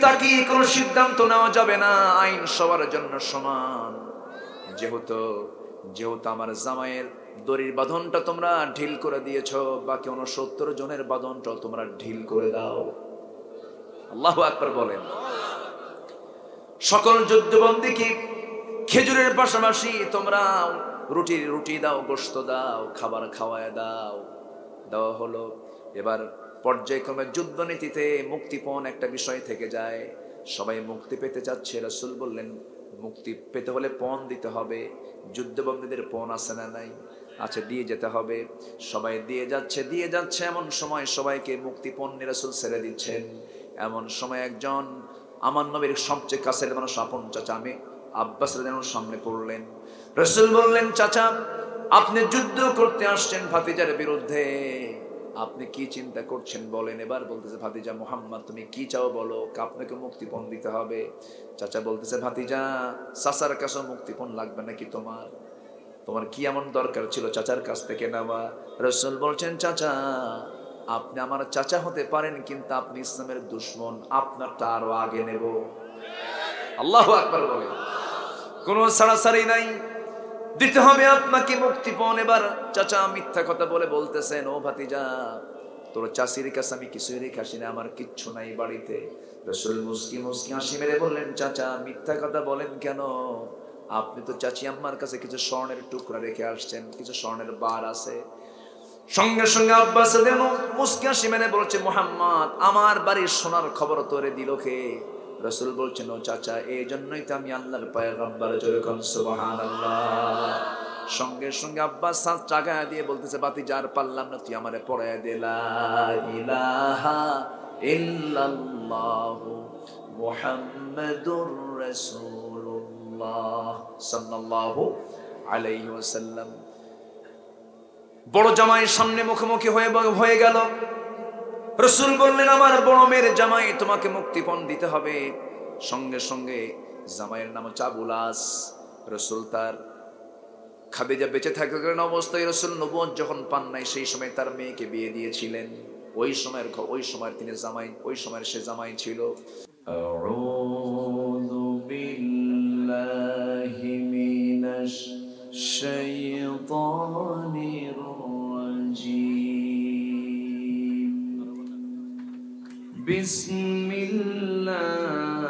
তাকিয়ে কোনো সিদ্ধান্ত নেওয়া যাবে না। আইন সবার জন্য সমান। যেহেতু আমার জামাইয়ের দড়ির বাঁধনটা তোমরা ঢিল করে দিয়েছো, বাকি 69 জনের বাঁধনটা তোমরা ঢিল করে দাও। আল্লাহু আকবার বলেন। সকল যুদ্ধবন্দীকে খেজুরের পাশাপাশি তোমরা রুটি দাও, গোশত দাও, খাবার খাওয়ায় দাও। দেওয়া হলো। এবার পর্যায়ক্রমে যুদ্ধনীতিতে মুক্তিপণ একটা বিষয় থেকে যায়। সবাই মুক্তি পেতে চাচ্ছে। রাসূল বললেন, মুক্তি পেতে হলে পণ দিতে হবে। যুদ্ধবন্দীদের পণ আছে না নাই? আছে, দিয়ে যেতে হবে। সবাই দিয়ে যাচ্ছে। এমন সময় সবাইকে মুক্তিপণ রাসূল ছেড়ে দিচ্ছেন। এমন সময় একজন আমার নবীর সবচেয়ে কাছের মানুষ, আপন চাচা আমি আব্বাস রাদিয়াল্লাহু আনহু সামনে পড়লেন। রাসূল বললেন, চাচা আপনি যুদ্ধ করতে আসছেন ভাতিজার বিরুদ্ধে, আপনি কি চিন্তা করছেন বলেন। এবার বলতেছে, ভাতিজা মুহাম্মদ তুমি কি চাও বলো, আপনাকে মুক্তিপণ দিতে হবে। চাচা বলতেছে, ভাতিজা চাচার কাছে মুক্তিপণ লাগবে নাকি তোমার কি এমন দরকার ছিল চাচার কাছ থেকে নেওয়া? রাসূল বলছেন, চাচা আপনি আমার চাচা হতে পারেন, কিন্তু আপনি ইসলামের দুশমন, আপনারটা আরো আগে নেব। আল্লাহু আকবার বলে। কোনো ছাড়াছাড়ি নাই, দিতে হবে আপনাকে মুক্তিপণ। এবার চাচা মিথ্যা কথা বলতেছেন, ও ভাতিজা তোর চাচির কাছে আমি কিছুই রেখে আসি না, আমার কিচ্ছু নাই বাড়িতে। রাসূল মুস্কি হাসি মেরে বললেন, চাচা মিথ্যা কথা বলেন কেন? আপনি তো চাচি আম্মার কাছে কিছু স্বর্ণের টুকরা রেখে আসছেন, কিছু স্বর্ণের বার আছে। সঙ্গে সঙ্গে আব্বাস মুস্কি হাসি মেরে বলছে, মুহাম্মদ আমার বাড়ির সোনার খবর তোরে দিল কে? রাসূল বলছেন, ও চাচা এই জন্যই তো আমি আল্লাহর পয়গম্বর, জোরে কোন সুবহানাল্লাহ। সঙ্গে সঙ্গে আব্বাস চাগা দিয়ে বলতেছে, ভাতিজা আর পারলাম না, তুই আমারে পড়ায় দে লা ইলাহা ইল্লাল্লাহু মুহাম্মাদুর রাসূলুল্লাহ সাল্লাল্লাহু আলাইহি ওয়াসাল্লাম। বড় জামাইয়ের সামনে মুখোমুখি হয়ে গেল। রাসূল বললেন, আমার বড় মেয়ের জামাই, তোমাকে মুক্তিপণ দিতে হবে। সঙ্গে সঙ্গে জামাইয়ের নাম হচ্ছে আবুল আস। রাসূল তার খাদিজা বেঁচে থাকাকালীন অবস্থায় রাসূল নবুয়ত যখন পান নাই, সেই সময় তার মেয়েকে বিয়ে দিয়েছিলেন। ওই সময়ের তিনি জামাই, ওই সময়ের সে জামাই ছিল। আউযু বিল্লাহি মিনাশ শাইতানির রাজীম।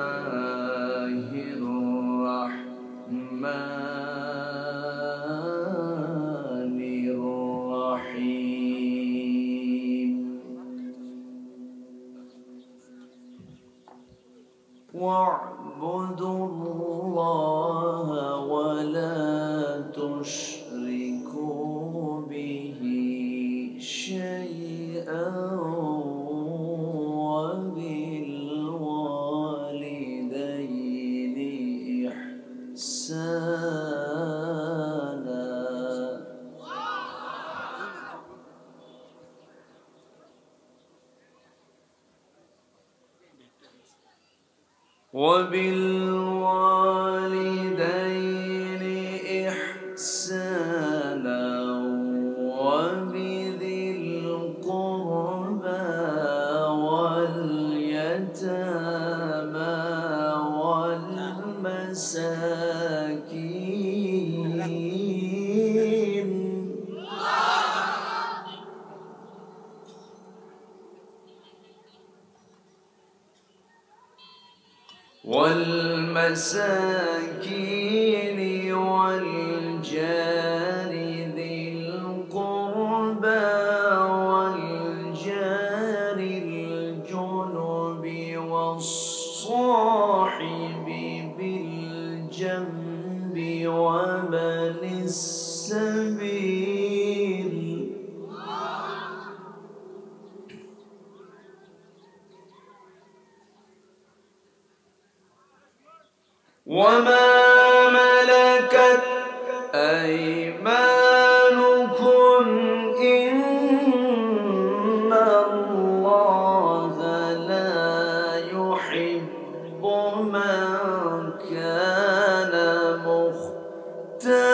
বিসমিল্লাহির রাহমানির রাহিম। ওয়া'বুদুল্লাহা ওয়া লা তুশরিকু বিহি শাইআন ওয়া বিল ওয়ালিদাইনি ইহসানা। وبالوالدين إحسانا وبذي القربى واليتامى والمساكين والجار ذي القربى والجار الجنب والصاحب بالجنب وابن السبيل وما ملكت أيمانكم إن الله لا يحب من كان مختالا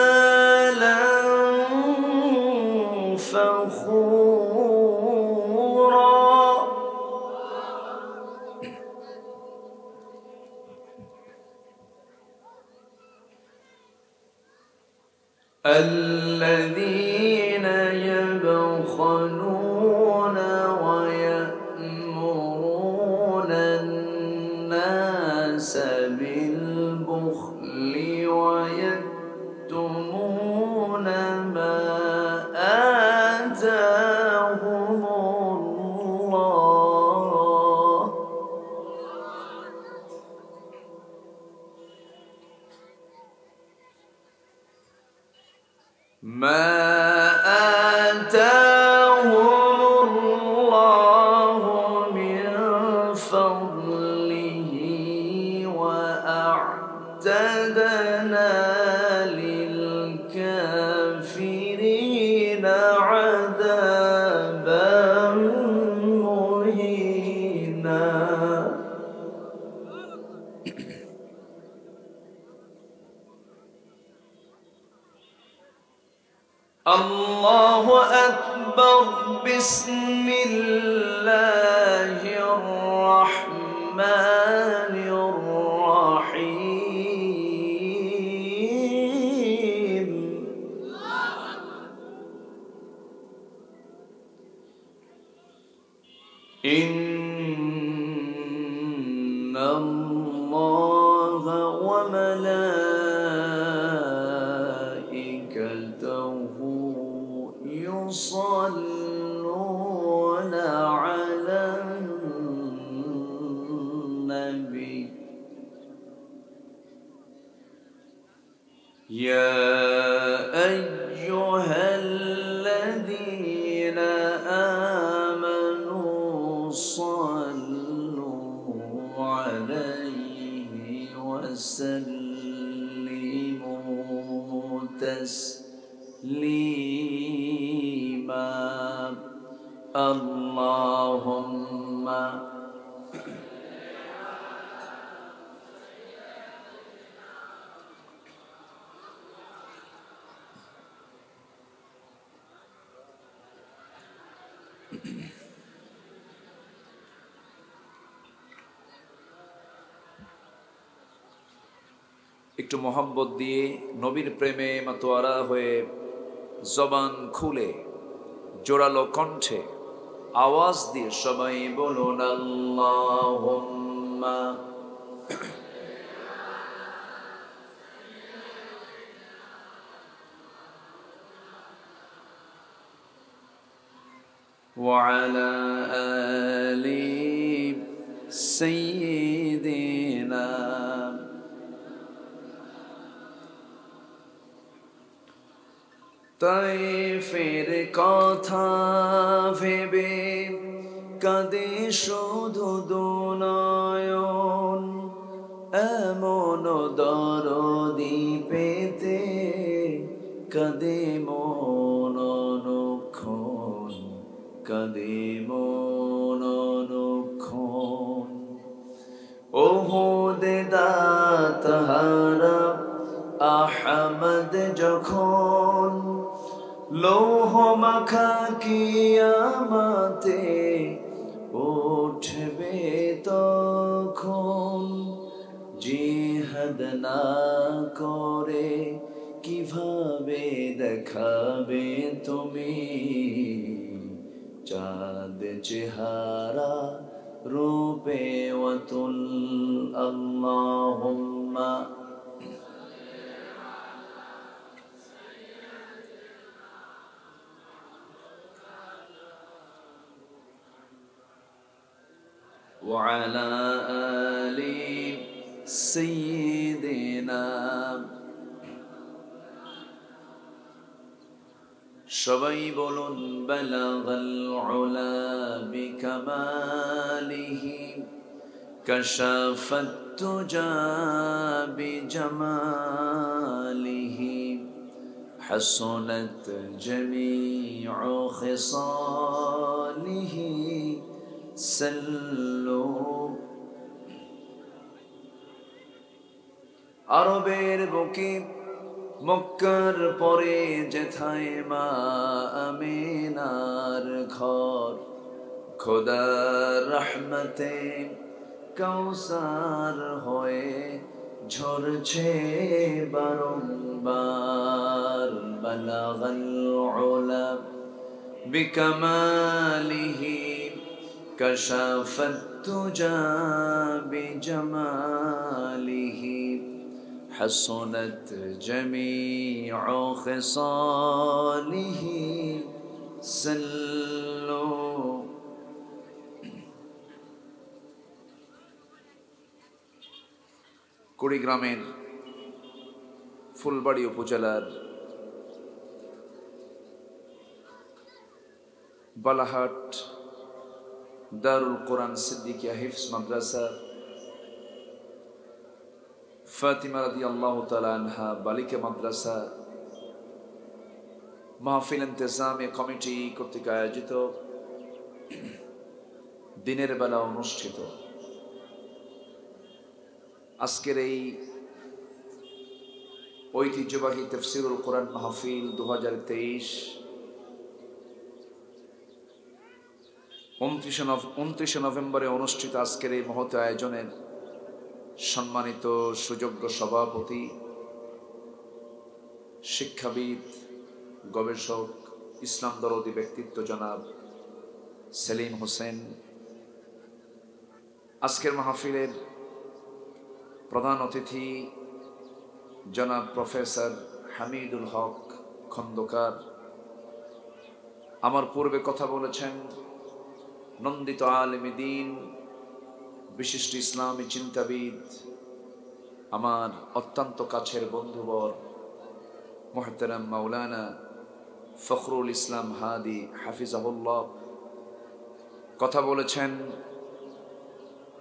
فخورا الذين يبخلون ويأمرون الناس بالبخل ويكتمون ما آتاهم الله من فضله وأعتدنا للكافرين عذابا مهينا. الله أكبر. بسم الله الرحمن الرحيم. إن الله وملائكته يصلون على النبي يا أيها الذين آمنوا صلوا عليه وسلموا تسليما. اللهم একটু মোহাম্মত দিয়ে নবীর প্রেমে মাতোয়ারা হয়ে জবান খুলে জোরালো কণ্ঠে আওয়াজ দিয়ে সবাই বলুন আল্লাহুম্মা ওয়া আলা আলি সাইয়্যিদিনা। তাইফের কথা ভেবে কাঁদে শুধু দুনয়ন, এমন দরদি পেতে কাঁদে মন অনুক্ষণ, কাঁদে মন অনুক্ষণ। ওহুদে দাতাহারা আহমদ যখন লৌহ মাখা কিয়ামতে উঠবে তখন, জিহাদ না করে কিভাবে দেখাবে তুমি চাঁদ চেহারা রূপে ওয়াতুল। আল্লাহুম্মা وعلى آل سيدنا। সবাই বলুন বালাগাল উলা বিকামালিহি কাশাফাত তুজা বিজামালিহি হাসনাত জামিউ খিসালিহি সাল্লু। আরবের বুকে মক্কার পরে যেথায় মা আমিনার ঘর, খোদার রহমতে কৌসার হয়ে ঝরছে বারংবার বালাগাল উলা বিকামালিহি কাশাফাত তুজা বিজামালিহি حسنت جميع خصاله سلوا কুড়িগ্রামের ফুলবাড়ি উপজেলার বালাহাট দারুল কোরআন সিদ্দিকিয়া হিফজ মাদ্রাসা ফাতিমা রাদিয়াল্লাহু তাআলা আনহা বালিকা মাদ্রাসা মাহফিল ইন্তেজামে কমিটি কর্তৃক আয়োজিত দিনের বেলা অনুষ্ঠিত আজকের এই ঐতিহ্যবাহী তাফসীরুল কোরআন মাহফিল 2023 29 নভেম্বরে অনুষ্ঠিত আজকের এই মহৎ আয়োজনের সম্মানিত সুযোগ্য সভাপতি, শিক্ষাবিদ, গবেষক, ইসলাম দরদি ব্যক্তিত্ব জনাব সেলিম হোসেন, আজকের মাহফিলের প্রধান অতিথি জনাব প্রফেসর হামিদুল হক খন্দকার, আমার পূর্বে কথা বলেছেন নন্দিত আলেমে দ্বীন, বিশিষ্ট ইসলামী চিন্তাবিদ, আমার অত্যন্ত কাছের বন্ধুবর মুহতারাম মাওলানা ফখরুল ইসলাম হাদি হাফিজাহুল্লাহ, কথা বলেছেন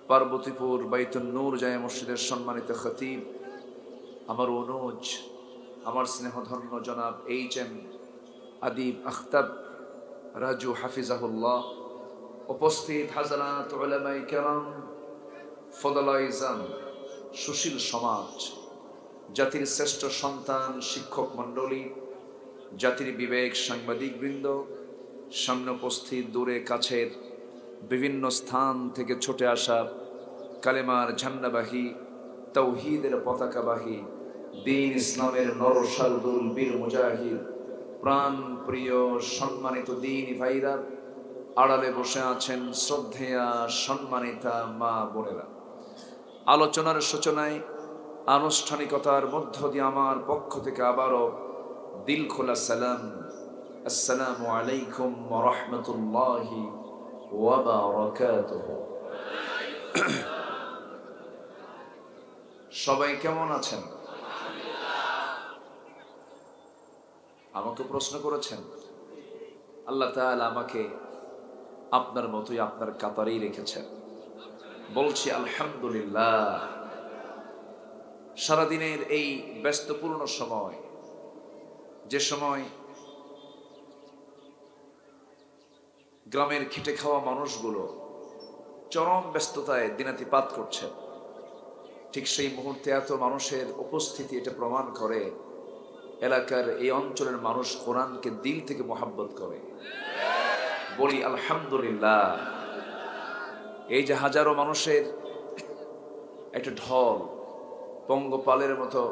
পার্বতীপুর বাইতুন নূর জামে মসজিদের সম্মানিত খতিব, আমার অনুজ, আমার স্নেহধন্য জনাব HM আদিব আখতাব রাজু হাফিজাহুল্লাহ, উপস্থিত হাজরাত উলামায়ে কেরাম, ফদলাইজাম, সুশীল সমাজ, জাতির শ্রেষ্ঠ সন্তান, শিক্ষক মণ্ডলী, জাতির বিবেক, সাংবাদিকবৃন্দ, সামনে উপস্থিত, দূরে কাছের বিভিন্ন স্থান থেকে ছুটে আসা কালেমার ঝান্ডাবাহী, তাওহীদের পতাকাবাহী, দ্বীন ইসলামের নরসালদুল বীর মুজাহিদ, প্রাণ প্রিয় সম্মানিত দ্বীনি ভাইরা, আড়ালে বসে আছেন শ্রদ্ধেয়া সম্মানিতা মা বোনেরা, আলোচনার সূচনায় আনুষ্ঠানিকতার মধ্য দিয়ে আমার পক্ষ থেকে আবারও দিল খোলা সালাম, আসসালামু আলাইকুম ওয়া রাহমাতুল্লাহি ওয়া বারাকাতুহু। সবাই কেমন আছেন? আমাকে প্রশ্ন করেছেন, আল্লাহ তাআলা আমাকে আপনার মতোই আপনার কাতারেই রেখেছেন, বলছি আলহামদুলিল্লাহ। সারাদিনের এই ব্যস্তপূর্ণ সময়, যে সময় গ্রামের খেটে খাওয়া মানুষগুলো চরম ব্যস্ততায় দিনাতিপাত করছে, ঠিক সেই মুহূর্তে এত মানুষের উপস্থিতি এটা প্রমাণ করে এলাকার এই অঞ্চলের মানুষ কোরআনকে দিল থেকে মোহাব্বত করে। বলি আলহামদুলিল্লাহ। এই যে হাজারো মানুষের একটা ঢল পঙ্গপালের মতো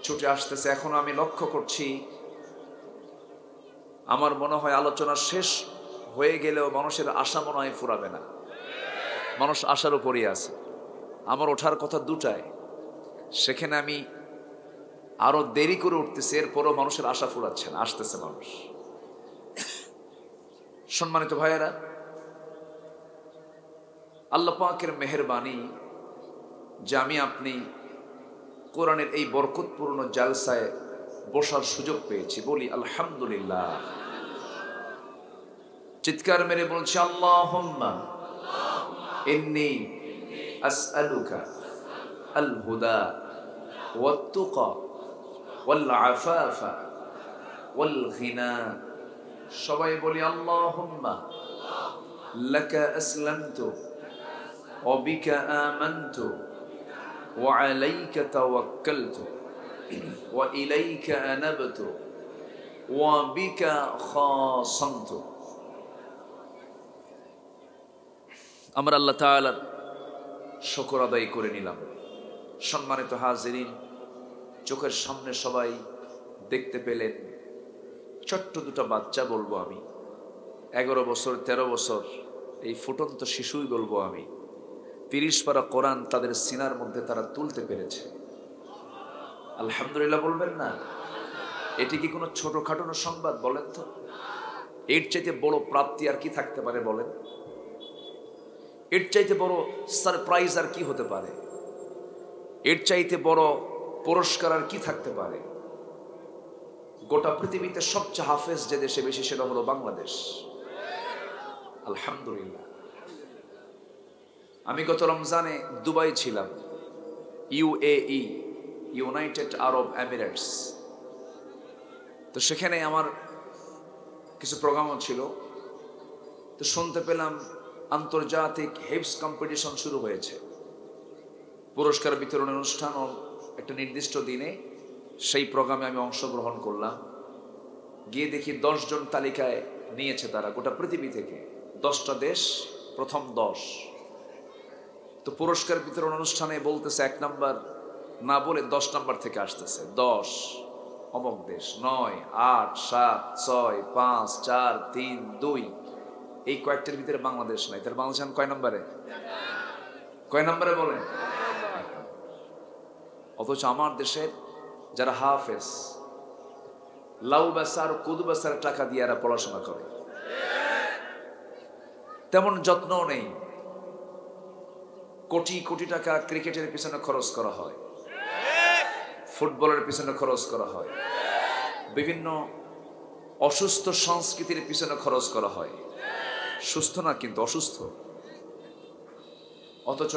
ছুটে আসতেছে, এখন আমি লক্ষ্য করছি, আমার মনে হয় আলোচনা শেষ হয়ে গেলেও মানুষের আশা মনে হয় ফুরাবে না। মানুষ আশার উপরই আছে। আমার ওঠার কথা 2টায়, সেখানে আমি আরো দেরি করে উঠতেছি, এরপরও মানুষের আশা ফুরাচ্ছে না, আসতেছে মানুষ। সম্মানিত ভাইয়েরা, আল্লাহ পাকের মেহেরবানি যে আমি আপনি কোরআনের এই বরকতপূর্ণ জালসায় বসার সুযোগ পেয়েছি, বলি আলহামদুলিল্লাহ। চিৎকার মেরে বলছি আল্লাহুম্মা ইন্নী আসআলুকা আল হুদা ওয়াত তুকা ওয়াল আফাফা ওয়াল গিনা। সবাই বলি আল্লাহুম্মা লাকা আসলামতু ওয়া বিকা আমানতু ওয়া আলাইকা তাওয়াক্কালতু ওয়া ইলাইকা আনাবতু ওয়া বিকা খাসামতু। আমরা আল্লাহ তাআলার শুকর আদায় করে নিলাম, সম্মানিত হাজিরিন, চোখের সামনে সবাই দেখতে পেলেন ছোট্ট দুটো বাচ্চা বলবো আমি, 11 বছর 13 বছর, এই ফুটন্ত শিশুই বলবো আমি, 30 পারা কোরআন তাদের সিনার মধ্যে তারা তুলতে পেরেছে। আলহামদুলিল্লাহ বলবেন না? এটি কি কোনো ছোটখাটো সংবাদ বলেন তো? এর চাইতে বড় প্রাপ্তি আর কি থাকতে পারে বলেন? এর চাইতে বড় সারপ্রাইজ আর কি হতে পারে? এর চাইতে বড় পুরস্কার আর কি থাকতে পারে? গোটা পৃথিবীতে সবচেয়ে হাফেজ যে দেশে বেশি সেটা হলো বাংলাদেশ। আলহামদুলিল্লাহ। আমি গত রমজানে দুবাই ছিলাম, UAE, ইউনাইটেড আরব এমিরেটস। তো সেখানে আমার কিছু প্রোগ্রামও ছিল। তো শুনতে পেলাম আন্তর্জাতিক হিফজ কম্পিটিশন শুরু হয়েছে। পুরস্কার বিতরণ অনুষ্ঠান একটা নির্দিষ্ট দিনে, সেই প্রোগ্রামে আমি অংশগ্রহণ করলাম। গিয়ে দেখি 10 জন তালিকায় নিয়েছে তারা গোটা পৃথিবী থেকে, 10টা দেশ, প্রথম 10। তো পুরস্কার বিতরণ অনুষ্ঠানে বলতেছে 1 নাম্বার না বলে 10 নাম্বার থেকে আসতেছে, 10 অমুক দেশ, 9, 8, 7, 6, 5, 4, 3, 2, এই কয়েকটার ভিতরে বাংলাদেশ নাই। তার বাংলাদেশ কয় নম্বরে? কয় নম্বরে বলেন? অথচ আমার দেশের যারা হাফেজ, লাউ বাসার কুদু বাসার টাকা দিয়ে এরা পড়াশোনা করে, তেমন যত্নও নেই। কোটি কোটি টাকা ক্রিকেটের পিছনে খরচ করা হয়, ফুটবলের পিছনে খরচ করা হয়, বিভিন্ন অসুস্থ সংস্কৃতির পিছনে খরচ করা হয়। সুস্থ না কিন্তু অসুস্থ। অথচ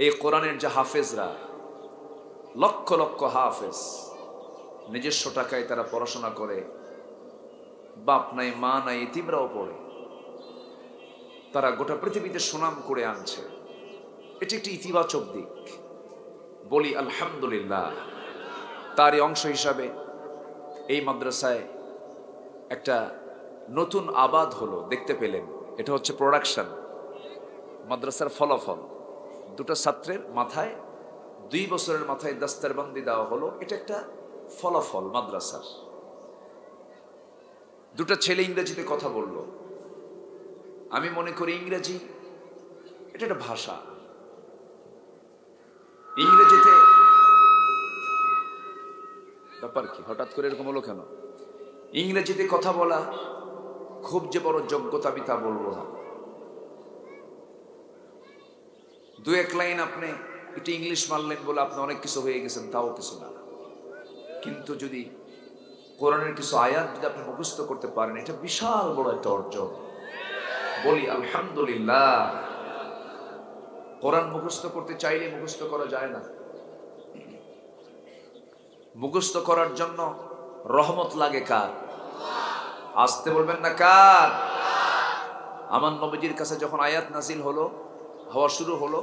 এই কোরআনের যে হাফেজরা, লক্ষ লক্ষ হাফেজ, নিজস্ব টাকায় তারা পড়াশোনা করে, বাপ নাই মা নাই, এতিমরাও পড়ে, তারা গোটা পৃথিবীতে সুনাম করে আনছে। এটি একটি ইতিবাচক দিক, বলি আলহামদুলিল্লাহ। তারই অংশ হিসাবে এই মাদ্রাসায় একটা নতুন আবাদ হলো, দেখতে পেলেন। এটা হচ্ছে প্রোডাকশন, মাদ্রাসার ফলাফল। 2টা ছাত্রের মাথায় 2 বছরের মাথায় দাস্তারবন্দি দেওয়া হলো। এটা একটা ফলাফল মাদ্রাসার। 2টা ছেলে ইংরেজিতে কথা বলল। আমি মনে করি ইংরেজি এটা একটা ভাষা। ইংরেজিতে ব্যাপার কি, হঠাৎ করে এরকম হলো কেন? ইংরেজিতে কথা বলা খুব যে বড় যোগ্যতা আমি তা বলবো না। 2-1 লাইন আপনি একটু ইংলিশ মারলেন বলে আপনি অনেক কিছু হয়ে গেছেন, তাও কিছু না। কিন্তু যদি কোরআনের কিছু আয়াত যদি আপনি মুখস্থ করতে পারেন, এটা বিশাল বড় একটা অর্জন, বলি আলহামদুলিল্লাহ। কোরআন মুখস্থ করতে চাইলে মুখস্থ করা যায় না। মুখস্থ করার জন্য রহমত লাগে কার? আসতে বলবেন না কার? আমার নবীজির কাছে যখন আয়াত নাজিল হলো, হওয়া শুরু হলো,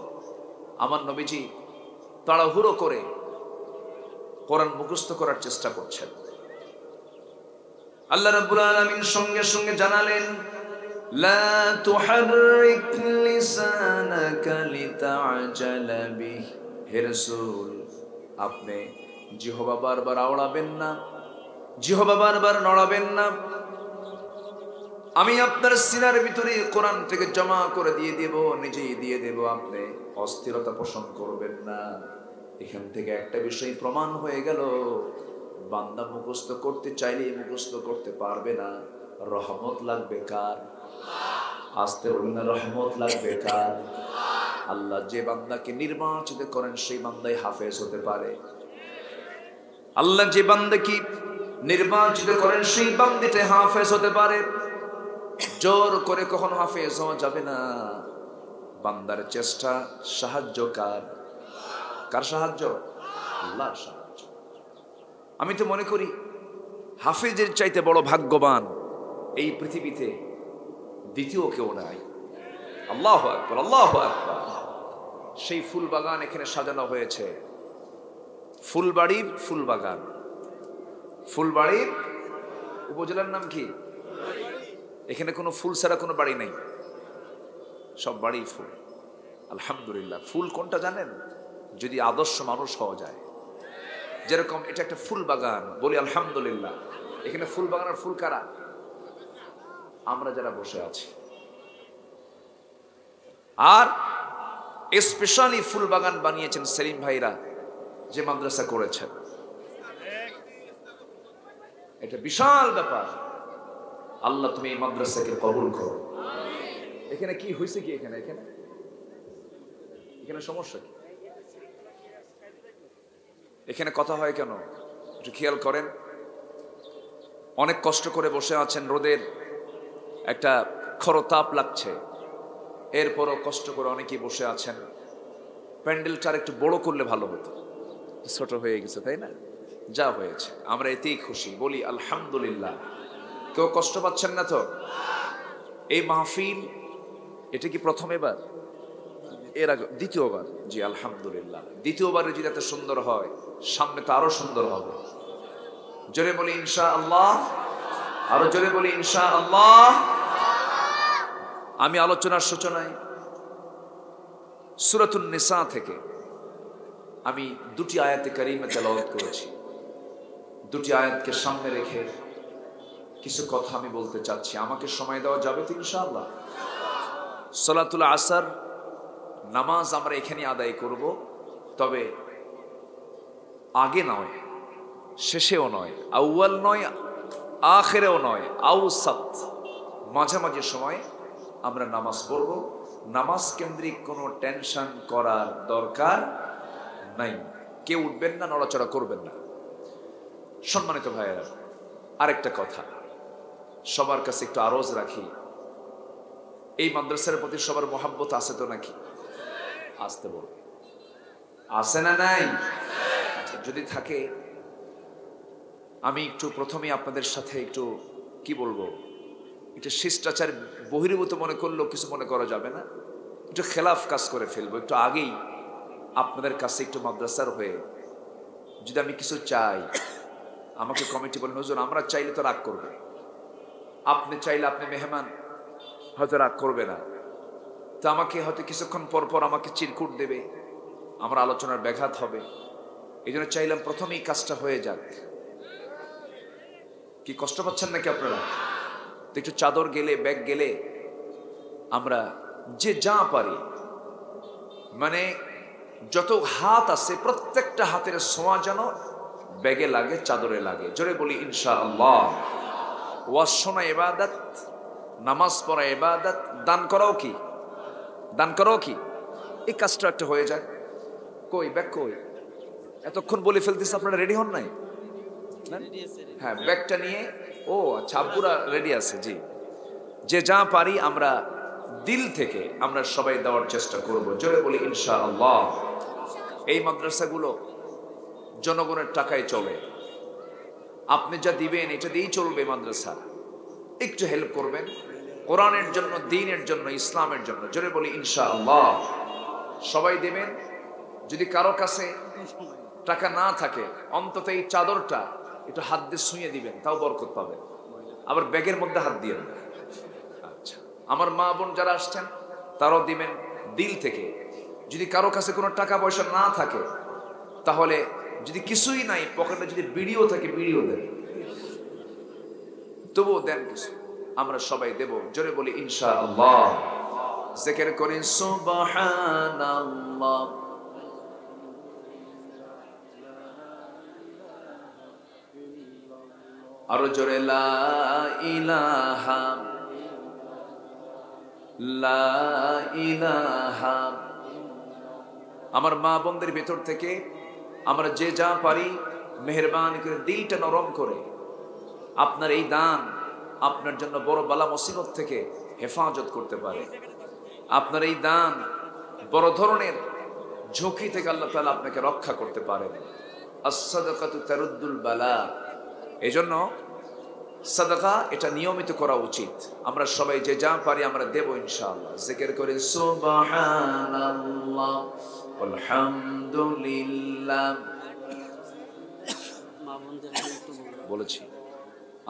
আমার নবীজি তাড়াহুড়ো করে কোরআন মুখস্থ করার চেষ্টা করছেন। আল্লাহ রাব্বুল আলামিন সঙ্গে সঙ্গে জানালেন, লা তুহাররিক লিসানাকা লিতা'জালা বিহি। হে রাসূল, আপনি জিহবা বারবার আওড়াবেন না, জিহবা বারবার নড়াবেন না। আমি আপনার সিনার ভিতরে কোরআন থেকে জমা করে দিয়ে দেব, নিজেই দিয়ে দেব, আপনি অস্থিরতা পোষণ করবেন না। এখান থেকে একটা বিষয় প্রমাণ হয়ে গেল, বান্দা মুখস্থ করতে চাইলে মুখস্থ করতে পারবে না। রহমত লাগবে কার? আসতে বলুন না, রহমত লাগবে কার? আল্লাহ যে বান্দাকে নির্বাচিত করেন সেই বান্দাই হাফেজ হতে পারে। আল্লাহ যে বান্দাকে নির্বাচিত করেন সেই বান্দিতে হাফেজ হতে পারে। জোর করে কখনো হাফেজ হওয়া যাবে না। বান্দার চেষ্টা, সাহায্য কার? কার সাহায্য? আল্লাহর সাহায্য। আমি তো মনে করি হাফেজের চাইতে বড় ভাগ্যবান এই পৃথিবীতে দ্বিতীয় কেউ নাই। আল্লাহু আকবার, আল্লাহু আকবার। সেই ফুল বাগান এখানে সাজানো হয়েছে, ফুলবাড়ির ফুল বাগান। ফুলবাড়ির উপজেলার নাম কি? এখানে কোনো ফুল ছাড়া কোনো বাড়ি নেই, সব বাড়ি ফুল। আলহামদুলিল্লাহ। ফুল কোনটা জানেন? যদি আদর্শ মানুষ হওয়া যায়। যেরকম এটা একটা ফুল বাগান, বলি আলহামদুলিল্লাহ। এখানে ফুল বাগান আর ফুল কারা? আমরা যারা বসে আছি। আর স্পেশালি ফুল বাগান বানিয়েছেন সেলিম ভাইরা, যে মাদ্রাসা করেছেন। এটা বিশাল ব্যাপার। আল্লাহ তুমি এই মাদ্রাসাকে কবুল করো। এখানে কি হয়েছে কি? এখানে এখানে এখানে সমস্যা কি? এখানে কথা হয় কেন একটু খেয়াল করেন। অনেক কষ্ট করে বসে আছেন, রোদের একটা খরতাপ লাগছে, এরপরও কষ্ট করে অনেকেই বসে আছেন। প্যান্ডেলটা একটু বড় করলে ভালো হতো, ছোট হয়ে গেছে, তাই না? যা হয়েছে আমরা এতেই খুশি, বলি আলহামদুলিল্লাহ। কেউ কষ্ট পাচ্ছেন না তো? এই মাহফিল এটা কি প্রথম এবার? এর আগে দ্বিতীয়বার? জি আলহামদুলিল্লাহ। দ্বিতীয়বারে যদি এত সুন্দর হয়, সামনে তো আরো সুন্দর হবে। জোরে বলি ইনশাআল্লাহ, আরো জোরে বলি ইনশাআল্লাহ। আমি আলোচনার সূচনায় সূরাতুন নিসা থেকে আমি দুটি আয়াতে কারিমা তেলাওয়াত করেছি। দুটি আয়াতকে সামনে রেখে কিছু কথা আমি বলতে চাচ্ছি। আমাকে সময় দেওয়া যাবে তো ইনশাআল্লাহ? সালাতুল আসর নামাজ আমরা এখানে আদায় করব, তবে আগে নয়, শেষেও নয়, আউয়াল নয়, আখেরেও নয়, আউসাত, মাঝামাঝি সময় আমরা নামাজ পড়ব। নামাজ কেন্দ্রিক কোনো টেনশন করার দরকার নাই। কেউ উঠবেন না, নড়াচড়া করবেন না। সম্মানিত ভাইয়েরা, আরেকটা কথা সবার কাছে একটু আরজ রাখি, এই মাদ্রাসার প্রতি সবার মহাব্বত আছে তো নাকি? আসতে বলবে, আছে না নাই? যদি থাকে, আমি একটু প্রথমে আপনাদের সাথে একটু কি বলবো, একটু শিষ্টাচার বহির্ভূত মনে করলেও কিছু মনে করা যাবে না, একটু খেলাফ কাজ করে ফেলবো। একটু আগেই আপনাদের কাছে একটু মাদ্রাসার হয়ে যদি আমি কিছু চাই, আমাকে কমিটি বলেন হুজুর আমরা চাইলে তো রাগ করবে, আপনি চাইলে আপনি মেহমান, হয়তো রাগ করবে না, তো আমাকে হয়তো কিছুক্ষণ পর পর আমাকে চিরকুট দেবে, আমার আলোচনার ব্যাঘাত হবে। এই জন্য চাইলাম প্রথমেই কাজটা হয়ে যাক। কি কষ্ট পাচ্ছেন নাকি আপনারা? তো একটু চাদর গেলে, ব্যাগ গেলে, আমরা যে যা পারি, মানে যত হাত আছে প্রত্যেকটা হাতের ছোঁয়া যেন ব্যাগে লাগে, চাদরে লাগে। জোরে বলি ইনশাআল্লাহ। ওয়াজ শোনা ইবাদত, নামাজ পড়া ইবাদত, দান করাও কি? দান করাও কি? এই কাজটা একটা হয়ে যায়। কই ব্যাগ কই? এতক্ষণ বলে ফেলতেছে, আপনারা রেডি হন নাই? হ্যাঁ, ব্যাগটা নিয়ে, ও আচ্ছা, আব্বুরা রেডি আছে। জি, যে যা পারি আমরা দিল থেকে আমরা সবাই দেওয়ার চেষ্টা করব। জোরে বলি ইনশাআল্লাহ। এই মাদ্রাসাগুলো জনগণের টাকায় চলে, আপনি যা দিবেন এটা দিয়েই চলবে মাদ্রাসা। একটু হেল্প করবেন কোরআনের জন্য, দ্বীনের জন্য, ইসলামের জন্য। জোরে বলি ইনশাআল্লাহ। সবাই দিবেন। যদি কারো কাছে টাকা না থাকে, অন্তত এই চাদরটা একটু হাত দিয়ে ছুঁয়ে দিবেন, তাও বরকত পাবেন। আবার ব্যাগের মধ্যে হাত দিয়ে। আচ্ছা, আমার মা বোন যারা আসছেন তারাও দিবেন দিল থেকে। যদি কারো কাছে কোনো টাকা পয়সা না থাকে, তাহলে যদি কিছুই নাই, পকেটে যদি বিড়িও থাকে, বিড়িও দেন, তবুও দেন কিছু, আমরা সবাই দেব। জোরে বলি ইনশাআল্লাহ। জিকির করি সুবহানাল্লাহ। আরো জোরে লা ইলাহা, লা ইলাহা। আমার মা বোনদের ভেতর থেকে আমরা যে যা পারি মেহেরবানি করে দিলটা নরম করে, আপনার এই দান আপনার জন্য বড় বালা মুসিবত থেকে হেফাজত করতে পারে। আপনার এই দান বড় ধরনের ঝুঁকি থেকে আল্লাহ তাআলা আপনাকে রক্ষা করতে পারেন। আস-সাদাকাতু তারুদ্দুল বালা। এজন্য সাদাকা এটা নিয়মিত করা উচিত। আমরা সবাই যে যা পারি আমরা দেব ইনশাআল্লাহ। জিকির করে সুবহানাল্লাহ আলহামদুলিল্লাহ। বলেছি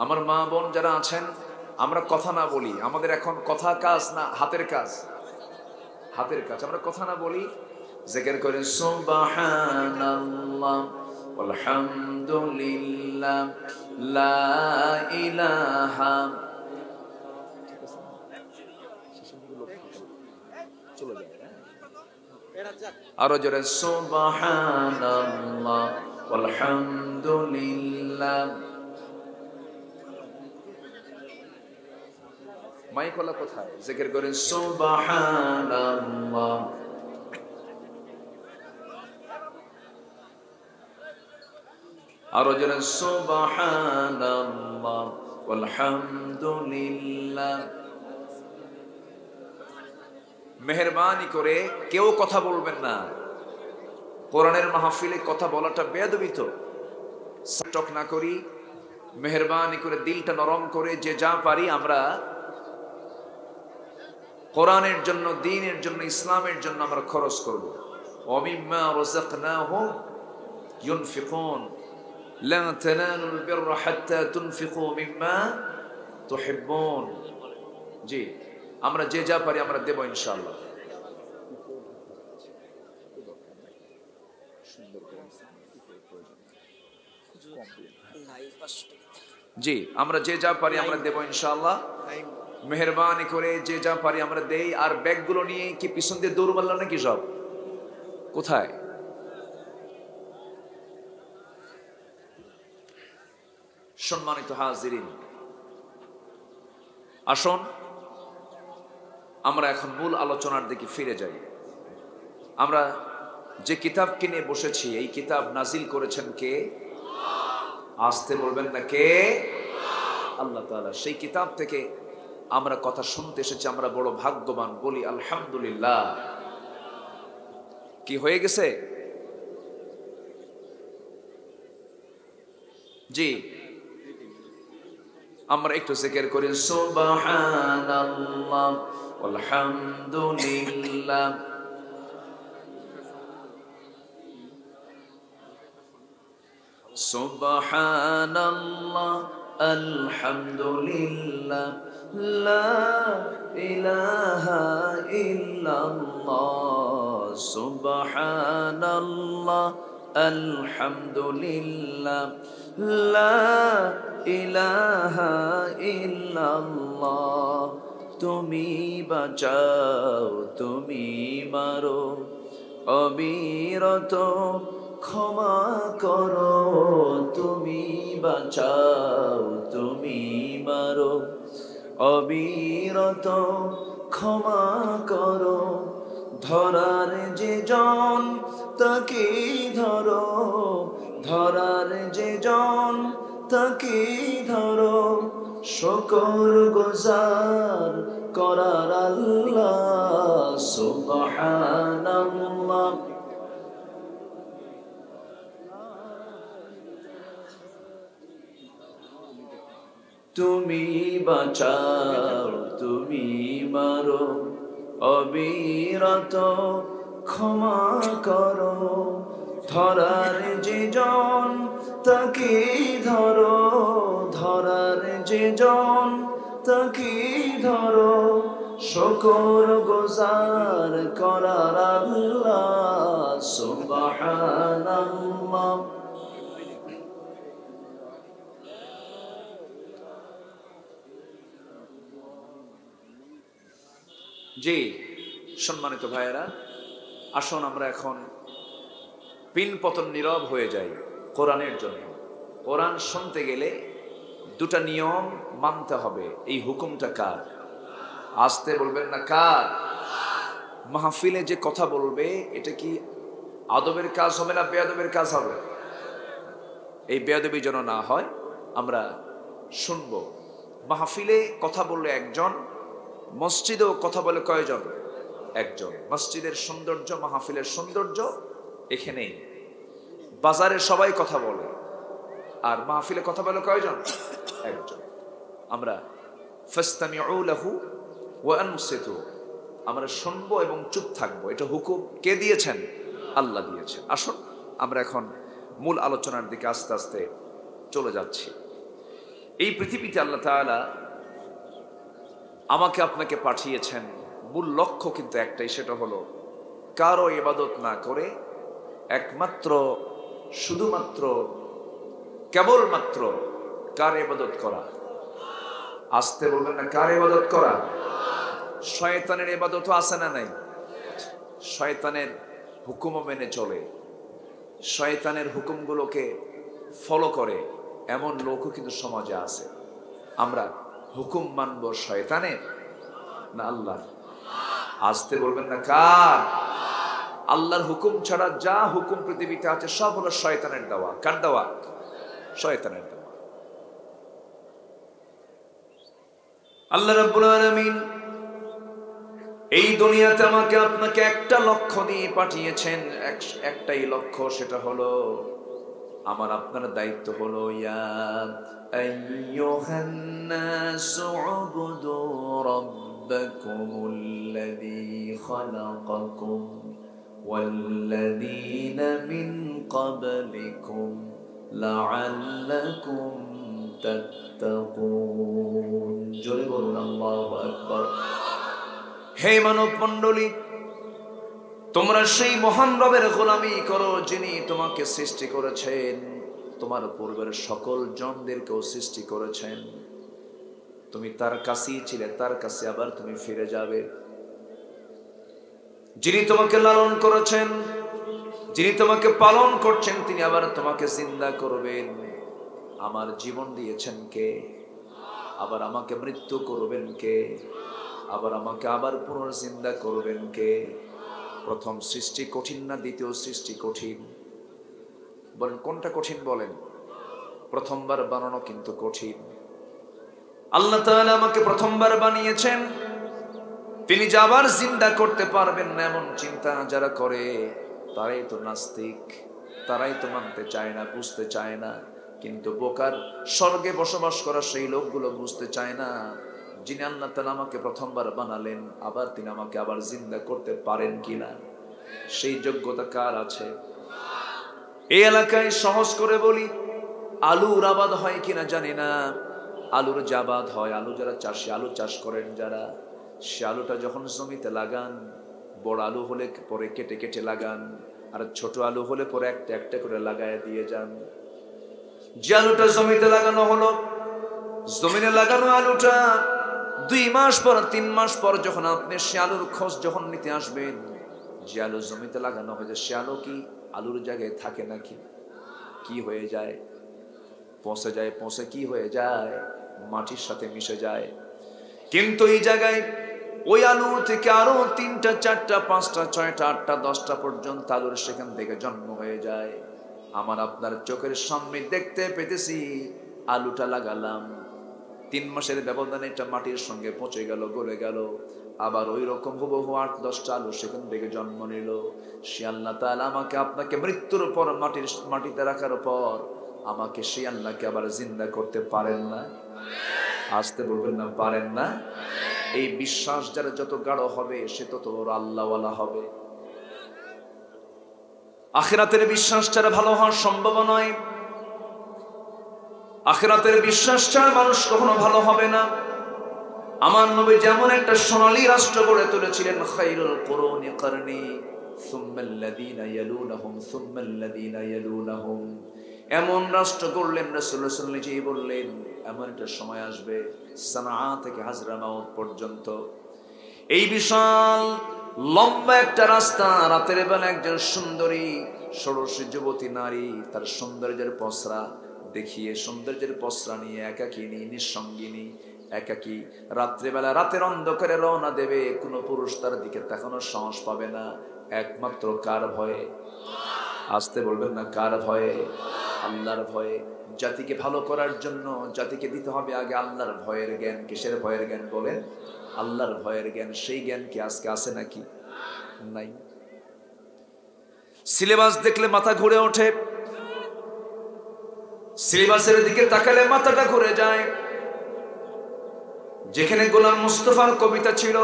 আমার মা বোন যারা আছেন, আমরা কথা না বলি, আমাদের এখন কথা কাজ না হাতের কাজ, হাতের কাজ। আমরা কথা না বলি, জিকির করেন সুবহানাল্লাহ আলহামদুলিল্লাহ লা ইলাহা আরো জোরে সুবহানাল্লাহ আলহামদুলিল্লাহ। মাইক ওয়ালা কোথায়? জিকির করেন সুবহানাল্লাহ। আরো জোরে সুবহানাল্লাহ আলহামদুলিল্লাহ। মেহেরবানি করে কেউ কথা বলবেন না। কোরআনের মাহফিলে কথা বলাটা বেয়াদবি তো। স্টক না করি, মেহেরবানি করে দিলটা নরম করে যে যা পারি আমরা কোরআনের জন্য, দ্বীনের জন্য, ইসলামের জন্য আমরা খরচ করব। ওয়ামিম্মা রাযাকনাহুম ইউনফিকুন লা তানালুল বিররা হাত্তা তুনফিকু মিম্মা তুহিব্বুন। জি, আমরা যে যা পারি আমরা দেব ইনশাআল্লাহ। জি, আমরা যে যা পারি আমরা দেব ইনশাআল্লাহ। মেহেরবানি করে যে যা পারি আমরা দেই। আর ব্যাগগুলো নিয়ে কি পিছন দিয়ে দৌড় মারল নাকি সব? কোথায়? সম্মানিত হাজিরিন, আসুন আমরা এখন মূল আলোচনার দিকে ফিরে যাই। আমরা যে কিতাব কিনে বসেছি, এই কিতাব নাজিল করেছেন কে? আসতে বলবেন না কে? আল্লাহ তাআলা। সেই কিতাব থেকে আমরা কথা শুনতে এসেছি, আমরা বড় ভাগ্যবান, বলি আলহামদুলিল্লাহ। কি হয়ে গেছে? জি, আমরা একটু জিকির করি সুবহানাল্লাহ আলহামদুলিল্লাহ। সুবহানাল্লাহ আলহামদুলিল্লাহ লা ইলাহা ইল্লাল্লাহ। সুবহানাল্লাহ আলহামদুলিল্লাহ লা ইলাহা ইল্লাল্লাহ। তুমি বাঁচাও, তুমি মারো, অবিরত ক্ষমা করো। তুমি বাঁচাও, তুমি মারো, অবিরত ক্ষমা করো। ধরার যে জন তাকে ধরো, ধরার যে জন তাকে ধরো। শুকর গুজার করার আল্লাহ। সুবহানাল্লাহ। তুমি বাঁচাও, তুমি মারো, অবিরত ক্ষমা করো। ধরার যে জন তাকে ধরো, ধরার যে জন তাকে ধরো। শুকর গুজার করার আল্লাহ। সুবহানাল্লাহ। জি, সম্মানিত ভাইয়েরা, আসুন আমরা এখন পিনপতন নীরব হয়ে যাই কোরআনের জন্য। কোরআন শুনতে গেলে দুটা নিয়ম মানতে হবে। এই হুকুমটা কার? আসতে বলবেন না কার? মাহফিলে যে কথা বলবে এটা কি আদবের কাজ হবে না বেয়াদবের কাজ হবে? এই বেয়াদবি যেন না হয়, আমরা শুনবো। মাহফিলে কথা বললে একজন, মসজিদেও কথা বলে কয়জন? একজন। মসজিদের সৌন্দর্য, মাহফিলের সৌন্দর্য এখানেই। বাজারে সবাই কথা বলে, আর মাহফিলে কথা বলে কয়জন? একজন। আমরা ফাসতামিউ লাহু ওয়া আনসিতু, আমরা শুনবো এবং চুপ থাকবো। এটা হুকুম কে দিয়েছেন? আল্লাহ দিয়েছেন। আসুন আমরা এখন মূল আলোচনার দিকে আস্তে আস্তে চলে যাচ্ছি। এই পৃথিবীতে আল্লাহ তাআলা আমাকে আপনাকে পাঠিয়েছেন, মূল লক্ষ্য কিন্তু একটাই, সেটা হলো কারো ইবাদত না করে একমাত্র শুধুমাত্র কেবলমাত্র কার ইবাদত করা? আসতে বলবেন না, কার ইবাদত করা? শয়তানের ইবাদতও আছে না নাই? শয়তানের হুকুমও মেনে চলে, শয়তানের হুকুমগুলোকে ফলো করে এমন লোকও কিন্তু সমাজে আছে। আমরা হুকুম মানব শয়তানের না আল্লাহর? আসতে বলবেন না, কার? আল্লাহর হুকুম ছাড়া যা হুকুম পৃথিবীতে আছে সব হলো শয়তানের দেওয়া। কার দেওয়া? শয়তানের দেওয়া। আল্লাহ রাব্বুল আলামিন এই দুনিয়াতে আমাকে আপনাকে একটা লক্ষ্য দিয়ে পাঠিয়েছেন, একটাই লক্ষ্য, সেটা হলো আমার আপনার দায়িত্ব হলো ইয়া আইয়ুহান নাসু উবুদু রাব্বাকুমুল্লাযী খালাকাকুম ওয়াল্লাযীনা মিন ক্বাবলিকুম লাআল্লাকুম তাত্তাকুন। জোরে বলুন আল্লাহু আকবার। হে মানব মণ্ডলী, তোমরা সেই মহান রবের গোলামি করো যিনি তোমাকে সৃষ্টি করেছেন, তোমার পূর্বের সকল জনদেরকেও সৃষ্টি করেছেন। তুমি তার কাছেই ছিলে, তার কাছে আবার তুমি ফিরে যাবে। যিনি তোমাকে লালন করেছেন, যিনি তোমাকে পালন করছেন, তিনি আবার তোমাকে জিন্দা করবেন। আমার জীবন দিয়েছেন কে? আবার আমাকে মৃত্যু করবেন কে? আবার আমাকে আবার পুনর্জিন্দা করবেন কে? প্রথম সৃষ্টি কঠিন না দ্বিতীয় সৃষ্টি কঠিন? বলেন কোনটা কঠিন বলেন? প্রথমবার বানানো কিন্তু কঠিন। আল্লাহ তাআলা আমাকে প্রথমবার বানিয়েছেন, তিনি যে আবার জিন্দা করতে পারবেন না এমন চিন্তা যারা করে তারাই তো নাস্তিক, তারাই তো মানতে চায় না, বুঝতে চায় না। কিন্তু বোকার স্বর্গে বসবাস করা সেই লোকগুলো বুঝতে চায় না, যিনি আল্লাহ তাআলা আমাকে প্রথমবার বানালেন আবার তিনি আমাকে আবার জিন্দা করতে পারেন কিনা, সেই যোগ্যতা কার আছে? এই এলাকায় সহজ করে বলি, আলুর আবাদ হয় কিনা জানি না, আলুর যে আবাদ হয়, আলু যারা চাষি, আলু চাষ করেন যারা, সে আলুটা যখন জমিতে লাগান, বড় আলু হলে পরে কেটে কেটে লাগান, আর ছোট আলু হলে পরে একটা একটা করে লাগায় দিয়ে যান। যে আলুটা জমিতে লাগানো হলো, জমিনে লাগানো আলুটা 2 মাস পর 3 মাস পর যখন আপনি সে আলুর খোঁজ যখন নিতে আসবেন, যে আলু জমিতে লাগানো হয়েছে সে আলু কি আলুর জায়গায় থাকে নাকি? কি হয়ে যায়? পচে যায়। পচে কি হয়ে যায়? মাটির সাথে মিশে যায়। কিন্তু এই জায়গায় ওই আলু থেকে আরো 3টা 4টা 5টা 6টা 8টা 10টা পর্যন্ত আলুর সেখান থেকে জন্ম হয়ে যায়। আমার আপনার চোখের সামনে দেখতে পেতেছি, আলুটা লাগালাম, 3 মাসের ব্যবধানে এটা মাটির সঙ্গে পচে গেল, গলে গেল। আবার ওই রকম হুবহু 8-10টা আলু সেখান থেকে জন্ম নিল। সে আল্লাহ তাআলা আমাকে আপনাকে মৃত্যুর পর মাটিতে রাখার পর আমাকে সেই আল্লাহকে আবার জিন্দা করতে পারেন না? আসতে বলবেন না, পারেন না? এই বিশ্বাস যারা যত গাঢ় হবে সে তত বড় আল্লাহওয়ালা হবে। আখিরাতের বিশ্বাস ছাড়া ভালো হওয়া সম্ভব নয়। আখিরাতের বিশ্বাস ছাড়া মানুষ কখনো ভালো হবে না। আমার নবী যেমন একটা সোনালী রাষ্ট্র গড়ে তুলেছিলেন, খায়রুল কুরুনি কারনি সুম্মাল্লাযীনা ইয়ালুনাহুম সুম্মাল্লাযীনা ইয়ালুনাহুম, এমন রাষ্ট্র গড়লেন রাসূলুল্লাহ সাল্লাল্লাহু আলাইহি ওয়াসাল্লাম বললেন এমন একটা সময় আসবে সানআ থেকে হাজরামাউত পর্যন্ত এই বিশাল লম্বা একটা রাস্তা, রাতের বেলা একজন সুন্দরী ষোড়শী যুবতী নারী তার সৌন্দর্যের পসরা দেখিয়ে, সৌন্দর্যের পসরা নিয়ে একাকিনী, নিঃসঙ্গিনী, একাকী রাত্রেবেলা রাতের অন্ধকারে রওনা দেবে। কোনো পুরুষ তার দিকে তাকানোর সাহস পাবে না, একমাত্র কার ভয়ে? আসতে বলবেন না, কার ভয়ে? আল্লাহর ভয়ে। জাতিকে ভালো করার জন্য জাতিকে দিতে হবে আগে আল্লাহর ভয়ের জ্ঞান। কিসের ভয়ের জ্ঞান বলেন? আল্লাহর ভয়ের জ্ঞান। সেই জ্ঞান কি আজকে আছে নাকি? নাই। সিলেবাস দেখলে মাথা ঘুরে ওঠে, সিলেবাসের দিকে তাকালে মাথাটা ঘুরে যায়। যেখানে গোলাম মুস্তাফার কবিতা ছিল,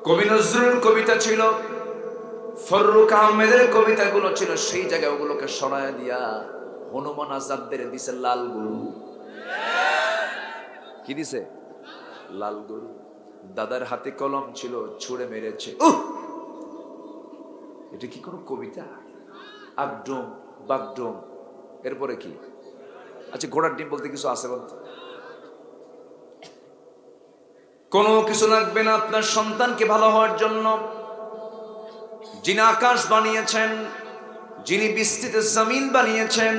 কবি নজরুলের কবিতা ছিল, ফররুখ আহমেদের কবিতাগুলো ছিল, সেই জায়গায় ওগুলোকে সরায় দিয়া হনুমান আজাদদের দিছে লাল গরু। কি দিছে? লাল গরু। দাদার হাতে কলম ছিল, ছুঁড়ে মেরেছে, এটা কি কোনো কবিতা? আগডোম বাগডোম, এরপরে কি? আচ্ছা, ঘোড়ার ডিম বলতে কিছু আছে বলতে? কোনো কিছু লাগবে না আপনার সন্তানকে ভালো হওয়ার জন্য। যিনি আকাশ বানিয়েছেন, যিনি বিস্তৃত জমিন বানিয়েছেন,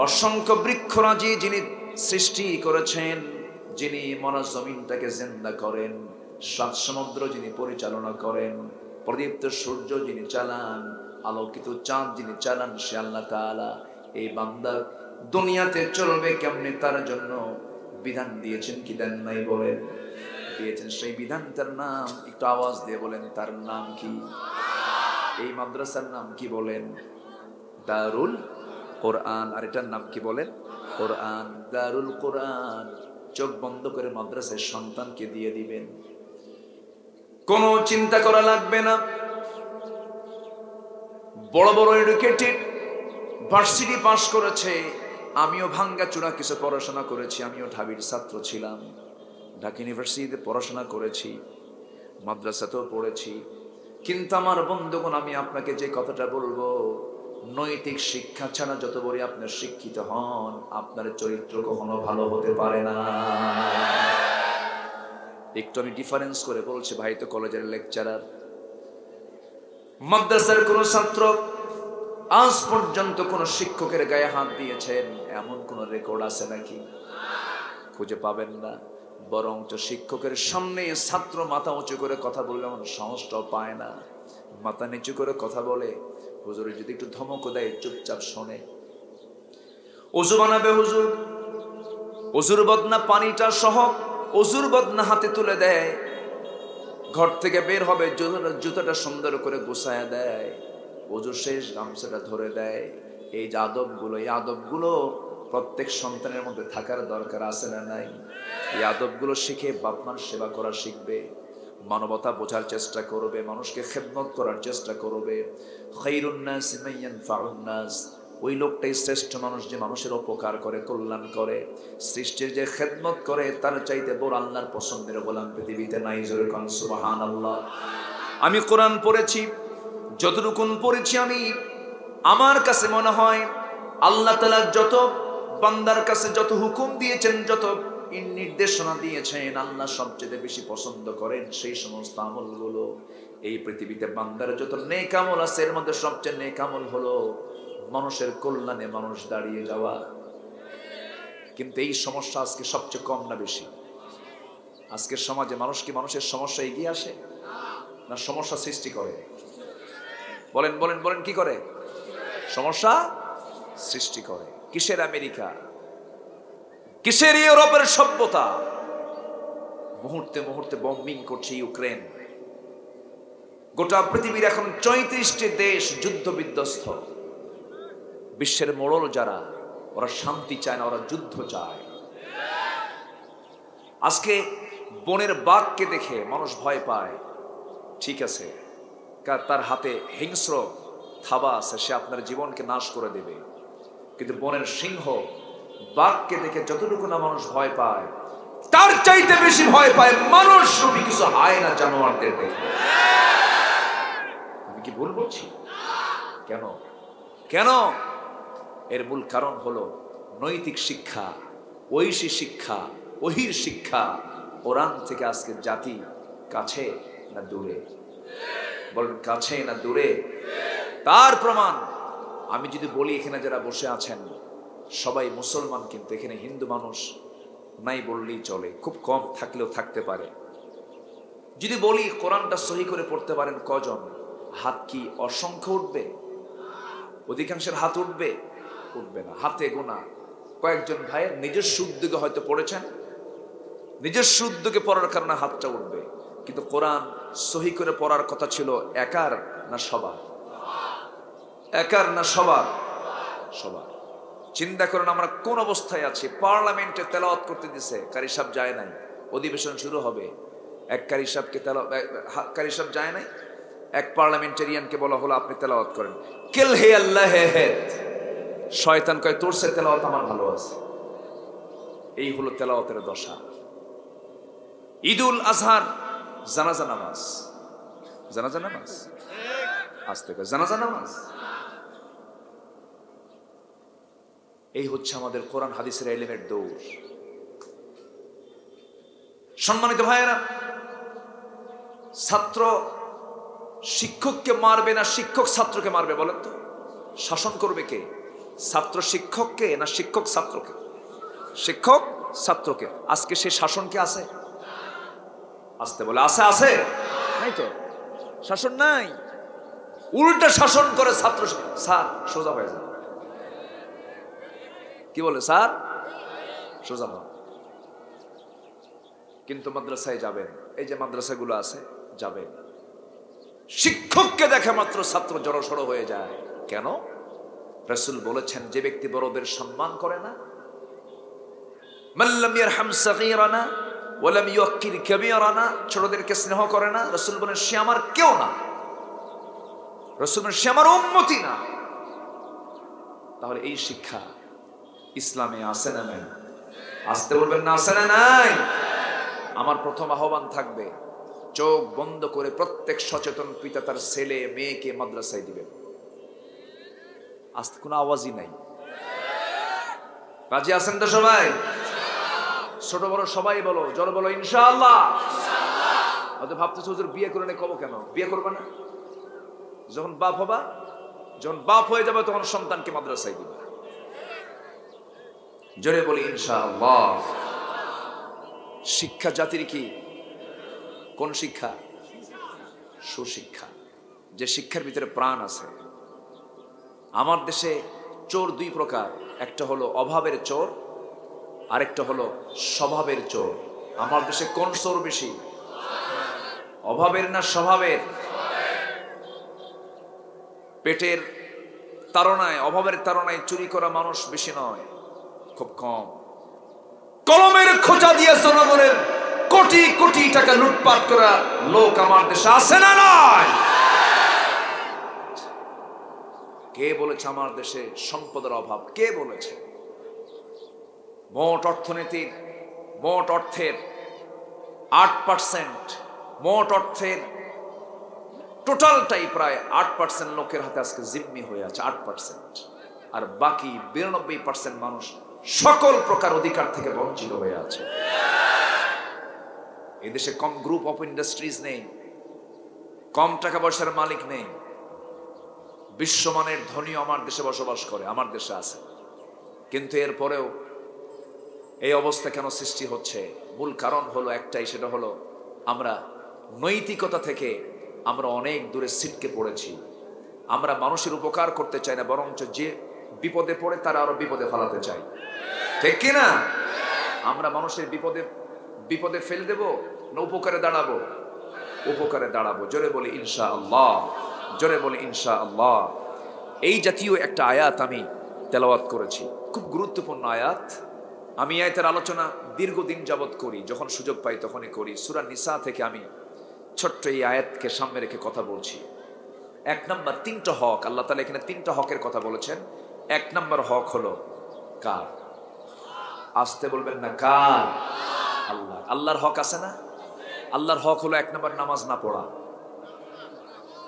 অসংখ্য বৃক্ষরাজি যিনি সৃষ্টি করেছেন, যিনি মনা জমিনটাকে জিন্দা করেন, সাত সমুদ্র যিনি পরিচালনা করেন, প্রদীপ্ত সূর্য যিনি চালান, আলোকিত চাঁদ যিনি চালান, সে আল্লাহ তাআলা এই বান্দা দুনিয়াতে চলবে কেমনে তার জন্য বিধান দিয়েছেন কি দেন নাই বলেন? দিয়েছেন। সেই বিধানটার নাম একটু আওয়াজ দিয়ে বলেন, তার নাম কি? এই মাদ্রাসার নাম কি বলেন? দারুল কোরআন। আর এটার নাম কি বলেন? কোরআন। দারুল কোরআন। চোখ বন্ধ করে মাদ্রাসায় সন্তানকে দিয়ে দিবেন, কোনো চিন্তা করা লাগবে না। বড় বড় এডুকেটেড, ভার্সিটি পাস করেছে, আমিও ভাঙ্গাচুরা কিছু পড়াশোনা করেছি, আমিও ঢাবির ছাত্র ছিলাম, ঢাকা ইউনিভার্সিটিতে পড়াশোনা করেছি, মাদ্রাসাতেও পড়েছি। কিন্তু আমার বন্ধুগণ, আমি আপনাকে যে কথাটা বলবো, নৈতিক শিক্ষা ছাড়া যত বড় আপনার শিক্ষিত হন, আপনার চরিত্র কখনো ভালো হতে পারে না। একটু আমি ডিফারেন্স করে বলছি, ভাই তো কলেজের লেকচারার, মাদ্রাসার কোন ছাত্র আজ পর্যন্ত কোন শিক্ষকের গায়ে হাত দিয়েছেন এমন কোন রেকর্ড আছে নাকি? খুঁজে পাবেন না। বরং শিক্ষকের সামনে ছাত্র মাথা উঁচু করে কথা বললে এমন সাহসটাও পায় না, মাথা নিচু করে কথা বলে। হুজুর যদি একটু ধমক দেয় চুপচাপ শোনে। ওযু বানাবে হুজুর, ওযুর বদনা পানিটা সহ ওযুর বদনা হাতে তুলে দেয়, ঘর থেকে বের হবে জুতাটা সুন্দর করে গুছায়া দেয়, ওযু শেষ গামছাটা ধরে দেয়। এই যে আদবগুলো, এই আদবগুলো প্রত্যেক সন্তানের মধ্যে থাকার দরকার আছে না নাই? এই আদবগুলো শিখে বাপ মার সেবা করা শিখবে, মানবতা বোঝার চেষ্টা করবে, মানুষকে খেদমত করার চেষ্টা করবে। খায়রুন নাস মান ইয়ানফাউন নাস, ওই লোকটাই শ্রেষ্ঠ মানুষ যে মানুষের উপকার করে, কল্যাণ করে, সৃষ্টির যে খেদমত করে, তার চাইতে বড় আল্লাহর পছন্দের গোলাম পৃথিবীতে নাই। জোরে কোন সুবহানাল্লাহ। আমি কোরআন পড়েছি, যতটুকু পড়েছি আমি, আমার কাছে মনে হয় আল্লাহ তাআলা যত বান্দার কাছে যত হুকুম দিয়েছেন, যত নির্দেশনা দিয়েছেন, আল্লাহ সবচেয়ে বেশি পছন্দ করেন সেই সমস্ত আমলগুলো। এই পৃথিবীতে বান্দার যত নেক আমল আছে, এর মধ্যে সবচেয়ে নেক আমল হলো মানুষের কল্যাণে মানুষ দাঁড়িয়ে যাওয়া। কিন্তু এই সমস্যা আজকে সবচেয়ে কম না বেশি? আজকের সমাজে মানুষ কি মানুষের সমস্যা এগিয়ে আসে না সমস্যা সৃষ্টি করে? বলেন বলেন বলেন, কি করে? সমস্যা সৃষ্টি করে। কিসের আমেরিকা, কিসের ইউরোপের সভ্যতা? মুহূর্তে মুহূর্তে বম্বিং করছে ইউক্রেন। গোটা পৃথিবীর এখন ৩৪টি দেশ যুদ্ধ বিধ্বস্ত। বিশ্বের মোড়ল যারা, ওরা শান্তি চায় না, ওরা যুদ্ধ চায়। আজকে বনের বাঘকে দেখে মানুষ ভয় পায়, ঠিক আছে, তার হাতে হিংস্র থাবা আছে, সে আপনার জীবনকে নাশ করে দেবে। কিন্তু বনের সিংহ, বাঘকে দেখে যতটুকু না মানুষ ভয় পায়, তার চাইতে বেশি ভয় পায় মানুষ রূপী কিছু হায়না জানোয়ারদের দেখে। আমি কি ভুল বলছি? কেন কেন? এর মূল কারণ হলো নৈতিক শিক্ষা, ঐশী শিক্ষা, ওহির শিক্ষা। কোরআন থেকে আজকে জাতি কাছে না দূরে? বলেন, কাছে না দূরে? তার প্রমাণ আমি যদি বলি, এখানে যারা বসে আছেন সবাই মুসলমান, কিন্তু এখানে হিন্দু মানুষ নাই বললেই চলে, খুব কম থাকলেও থাকতে পারে। যদি বলি কোরআনটা সহি করে পড়তে পারেন কজন, হাত কি অসংখ্য উঠবে? অধিকাংশের হাত উঠবে? উঠবে না, হাতে গোনা কয়েকজন ভাইয়ের নিজস্ব উদ্যোগে হয়তো পড়েছেন, নিজস্ব উদ্যোগে পড়ার কারণে হাতটা উঠবে। কিন্তু কোরআন সহি করে পড়ার কথা ছিল একার না সবার? একার না সবার? সবার। চিন্তা করেন আমরা কোন অবস্থায় আছি। পার্লামেন্টে তেলাওয়াত করতে দিছে, কারি সাহেব যায় নাই, অধিবেশন শুরু হবে, এক কারি সাহেব যায় নাই, এক পার্লামেন্টেরিয়ানকে বলা হলো আপনি তেলাওয়াত করেন। কিল হে আল্লাহ হে, শয়তান কয় তোর সে তেলাওয়াত আমার ভালো আছে। এই হলো তেলাওয়াতের দশা। ঈদুল আজহার জানাজা নামাজ, জানাজা নামাজ আস্তে করে জানাজা নামাজ। এই হচ্ছে আমাদের কোরআন হাদিসের ইলমের দৌড়। সম্মানিত ভাইয়েরা, ছাত্র শিক্ষককে মারবে না শিক্ষক ছাত্রকে মারবে বলেন তো? শাসন করবে কে? ছাত্র শিক্ষককে না শিক্ষক ছাত্রকে? শিক্ষক ছাত্রকে। আজকে সে শাসন কে আছে? আসতে বলে আছে, আছে নাই তো, শাসন নাই। উল্টা শাসন করে ছাত্র। স্যার সোজা হয়ে যাবে, কি বলে স্যার সোজা হন। কিন্তু মাদ্রাসায় যাবেন, এই যে মাদ্রাসাগুলো আছে যাবেন, শিক্ষককে দেখা মাত্র ছাত্র জড়সড় হয়ে যায়। কেন? রাসূল বলেছেন, যে ব্যক্তি বড়দের সম্মান করে না, মাল্লাম ইয়ারহাম সাগীরানা ওয়ালাম ইউক্কির কাবীরানা, ছোটদেরকে স্নেহ করে না, রাসূল বলেন সে আমার কেউ না, রাসূল বলেন সে আমার উম্মতি না। তাহলে এই শিক্ষা ইসলামে আছে না নাই? আসতে বলবেন না আছে না নাই? আমার প্রথম আহ্বান থাকবে, চোখ বন্ধ করে প্রত্যেক সচেতন পিতা তার ছেলে মেয়েকে মাদ্রাসায় দিবেন। আজকে কোনো আওয়াজই নাই। রাজি আছেন তো সবাই? ছোট বড় সবাই বলো, জোরে বলো ইনশাআল্লাহ। হয়তো ভাবতেছো হুজুর বিয়ে করে কব কেন? বিয়ে করবা না? যখন বাপ হবা, যখন বাপ হয়ে যাবে তখন সন্তানকে মাদ্রাসায় দিবা। জোরে বলি ইনশাআল্লাহ। শিক্ষা জাতির কি? কোন শিক্ষা? সুশিক্ষা, যে শিক্ষার ভিতরে প্রাণ আছে। আমার দেশে চোর দুই প্রকার, একটা হলো অভাবের চোর, আরেকটা হলো স্বভাবের চোর। আমার দেশে কোন চোর বেশি? অভাবের না স্বভাবের? পেটের তাড়নায়, অভাবের তাড়নায় চুরি করা মানুষ বেশি নয়, খুব কম। কলমের খোঁচা দিয়ে জনগণের কোটি কোটি টাকা লুটপাট করা লোক আমার দেশে আছে না নাই? কে বলেছে আমার দেশে সম্পদের অভাব? কে বলেছে? মোট অর্থনীতির, মোট অর্থের 8%, মোট অর্থের টোটালটাই প্রায় 8% লোকের হাতে আজকে জিম্মি হয়ে আছে, 8%। আর বাকি 92% মানুষ সকল প্রকার অধিকার থেকে বঞ্চিত হয়ে আছে। এদেশে কম গ্রুপ অফ ইন্ডাস্ট্রিজ নেই, কম টাকা পয়সার মালিক নেই। বিশ্বমানের ধনী আমার দেশে বসবাস করে, আমার দেশে আছে। কিন্তু এরপরেও এই অবস্থা কেন সৃষ্টি হচ্ছে? মূল কারণ হলো একটাই, সেটা হলো আমরা নৈতিকতা থেকে আমরা অনেক দূরে ছিটকে পড়েছি। আমরা মানুষের উপকার করতে চাই না, বরঞ্চ যে বিপদে পড়ে তারা আরো বিপদে ফেলাতে চাই, ঠিক কিনা? আমরা মানুষের বিপদে ফেলে দেব না উপকারে দাঁড়াবো? উপকারে দাঁড়াবো। জোরে বলি ইনশাআল্লাহ, জোরে বলি ইনশাআল্লাহ। এই জাতীয় একটা আয়াত আমি তেলাওয়াত করেছি, খুব গুরুত্বপূর্ণ আয়াত। আমি আয়াতের আলোচনা দীর্ঘদিন যাবত করি, যখন সুযোগ পাই তখনই করি। সূরা নিসা থেকে আমি ছোট্ট এই আয়াতকে সামনে রেখে কথা বলছি। 1 নম্বর, 3টা হক আল্লাহ তাআলা এখানে 3টা হকের কথা বলেছেন। 1 নম্বর হক হলো কার? আসতে বলবেন না কার? আল্লাহ। আল্লাহর হক আছে না? আল্লাহর হক হলো 1 নম্বর নামাজ না পড়া।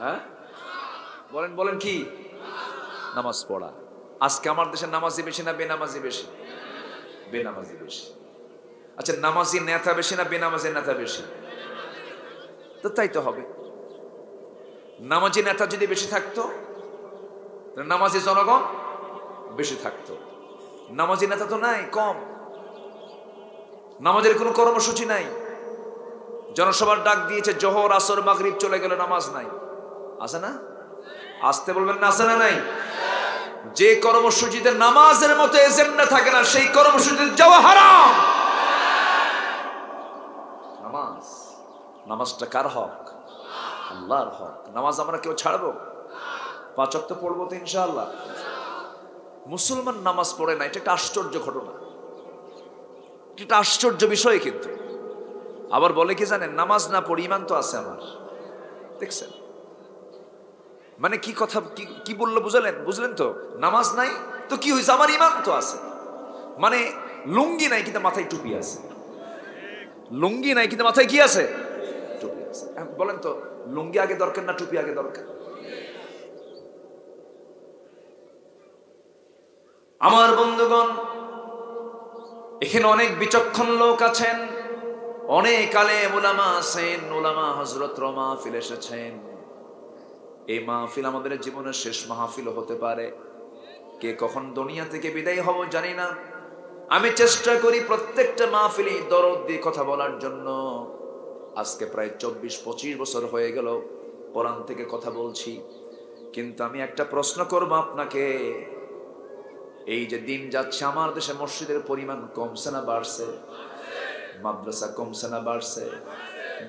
হ্যাঁ বলেন, বলেন কি? নামাজ পড়া। আজকে আমার দেশে নামাজি বেশি না বেনামাজি বেশি? বেনামাজি বেশি। আচ্ছা, নামাজি নেতা বেশি না বেনামাজি নেতা বেশি? তো তাই তো হবে। নামাজি নেতা যদি বেশি থাকতো, নামাজি জনগণ বেশি থাকতো। নামাজি নেতা তো নাই, কম। নামাজের কোনো কর্মসূচি নাই। জনসভার ডাক দিয়েছে, জোহর আসর মাগরিব চলে গেল, নামাজ নাই। আছে না? আসতে বলবেন না আছে না নাই? যে কর্মসূচিতে নামাজের মতো এজেন্ডা থাকে না, সেই কর্মসূচিতে যাওয়া হারাম। নামাজটা কার হক? আল্লাহর হক। নামাজ আমরা কেউ ছাড়বো? 5 ওয়াক্ত পড়বো তো ইনশাআল্লাহ। মুসলমান নামাজ পড়ে না, এটা একটা আশ্চর্য ঘটনা, এটা আশ্চর্য বিষয়। কিন্তু আবার বলে কি জানেন, নামাজ না পড়ি ইমান তো আছে আমার। দেখছেন মানে কি কথা, কি বললো বুঝলেন তো? নামাজ নাই তো কি হয়েছে, আমার ইমান তো আছে। মানে লুঙ্গি নাই কিন্তু মাথায় টুপি আছে, লুঙ্গি নাই কিন্তু মাথায় কি আছে? টুপি আছে। বলেন তো, লুঙ্গি আগে দরকার না টুপি আগে দরকার? আমার বন্ধুগণ, এখানে অনেক বিচক্ষণ লোক আছেন, অনেক আলেম উলামা আছেন, উলামা হযরতরা মাহফিল এসেছেন। এই মাহফিল আমাদের জীবনের শেষ মাহফিল হতে পারে। কে কখন দুনিয়া থেকে বিদায় হব জানি না। আমি চেষ্টা করি প্রত্যেকটা মাহফিলে দরদ দিয়ে কথা বলার জন্য। আজকে প্রায় 24-25 বছর হয়ে গেল কোরআন থেকে কথা বলছি, কিন্তু আমি একটা প্রশ্ন করব আপনাকে। এই যে দিন যাচ্ছে, আমার দেশে মসজিদের পরিমাণ কমছে না বাড়ছে? মাদ্রাসা কমছে না বাড়ছে?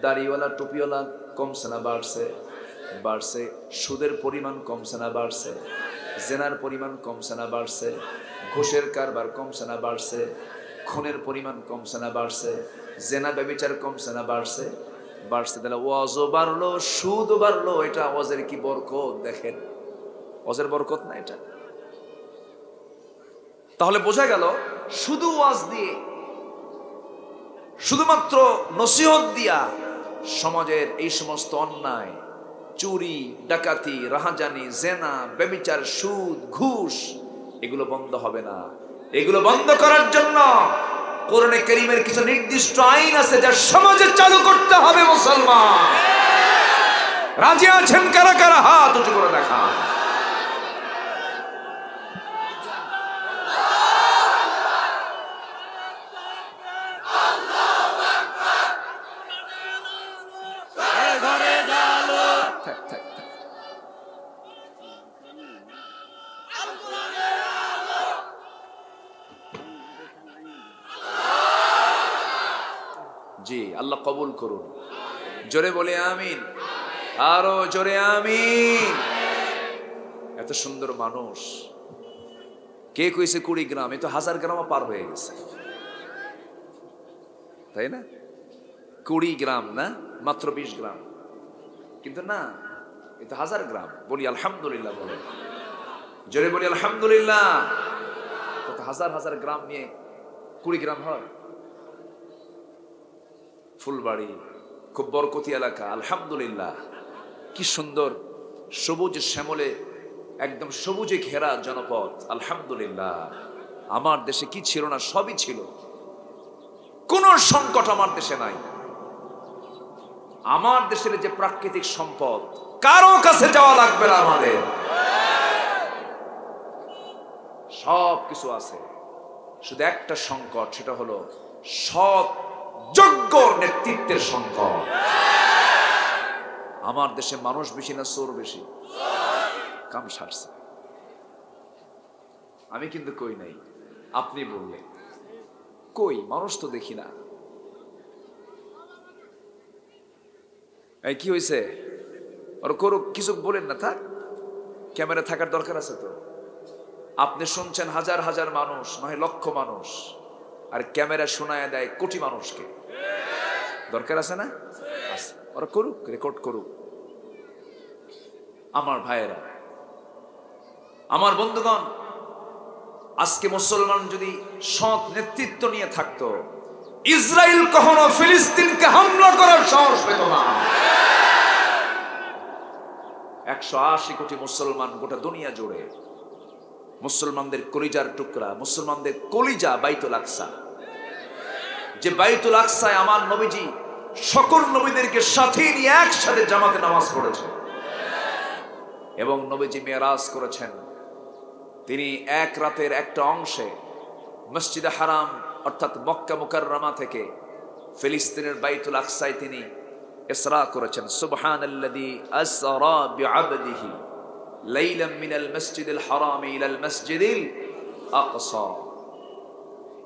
দাড়িওয়ালা টুপিওয়ালা কমছে না বাড়ছে? বাড়ছে। সুদের পরিমাণ কমছে না বাড়ছে? জেনার পরিমাণ কমছে না বাড়ছে? ঘুষের কারবার কমছে না বাড়ছে? খুনের পরিমাণ কমছে না বাড়ছে? জেনা ব্যভিচার কমছে না বাড়ছে? বাড়ছে। তাহলে ওয়াজও বাড়লো, সুদও বাড়লো। এটা ওয়াজের কি বরকত! দেখেন, ওয়াজের বরকত না এটা? তাহলে বোঝা গেল, শুধু ওয়াজ দিয়ে, শুধুমাত্র নসিহত দিয়া সমাজের এই সমস্ত অন্যায়, চুরি, ডাকাতি, রাহাজানি, জেনা, ব্যভিচার, সুদ, ঘুষ, এগুলো বন্ধ হবে না। এগুলো বন্ধ করার জন্য কোরআনে কারীমের কিছু নির্দিষ্ট আইন আছে যা সমাজে চালু করতে হবে। মুসলমান রাজি আছেন? কারা কারা হাত উঁচু করে দেখা। জি, আল্লাহ কবুল করুন। জোরে বলে আমিন, আরো জোরে আমিন। এত সুন্দর মানুষ, কে কইছে 20 গ্রাম? এ তো 1000 গ্রামও পার হয়ে গেছে, তাই না? 20 গ্রাম না, মাত্র 20 গ্রাম, কিন্তু না, এ তো 1000 গ্রাম। বলি আলহামদুলিল্লাহ, বলে জোরে বলি আলহামদুলিল্লাহ। কত হাজার হাজার গ্রাম নিয়ে 20 গ্রাম হয়? ফুলবাড়ি খুব বরকতি এলাকা, আলহামদুলিল্লাহ। কি সুন্দর সবুজ শ্যামলে একদম সবুজে ঘেরা জনপদ, আলহামদুলিল্লাহ। আমার দেশে কি ছিল না? সবই ছিল। কোন সংকট আমার দেশে নাই। আমার দেশের যে প্রাকৃতিক সম্পদ, কারো কাছে যাওয়া লাগবে না আমাদের, সব কিছু আছে। শুধু একটা সংকট, সেটা হলো সৎ যোগ্য নেতৃত্বের সংকট। আমার দেশে মানুষ বেশি না চোর বেশি? কাম সারছে। আমি কিন্তু কই নাই, আপনি বললেন। কই মানুষ তো দেখি না। এই কি হয়েছে? ওর করুক, কিছু বলেন না, থাক। ক্যামেরা থাকার দরকার আছে তো। আপনি শুনছেন হাজার হাজার মানুষ, নয় লক্ষ মানুষ, আর ক্যামেরা শোনায় দেয় কোটি মানুষকে। দরকার আছে না? আছে। ওরা করুক, রেকর্ড করুক। আমার ভাইয়েরা, আমার বন্ধুগণ, আজকে মুসলমান যদি সৎ নেতৃত্ব নিয়ে থাকতো, ইসরায়েল কখনো ফিলিস্তিনকে হামলা করার সাহস পেত না। 180 কোটি মুসলমান গোটা দুনিয়া জুড়ে, মুসলমানদের কলিজার টুকরা, মুসলমানদের কলিজা বাইতুল আকসা। যে বাইতুল আকসায় আমার নবীজি সকল নবীদেরকে সাথে নিয়ে একসাথে জামাতে নামাজ পড়েছে, এবং নবীজি মেরাজ করেছেন। তিনি এক রাতের একটা অংশে মসজিদে হারাম অর্থাৎ মক্কা মুকাররমা থেকে ফিলিস্তিনের বাইতুল আকসায় তিনি ইসরা করেছেন। সুবহানাল্লাযী আসরা বিআবদিহি লাইলাম মিনাল মসজিদিল হারাম ইলাল মসজিদিল আকসা।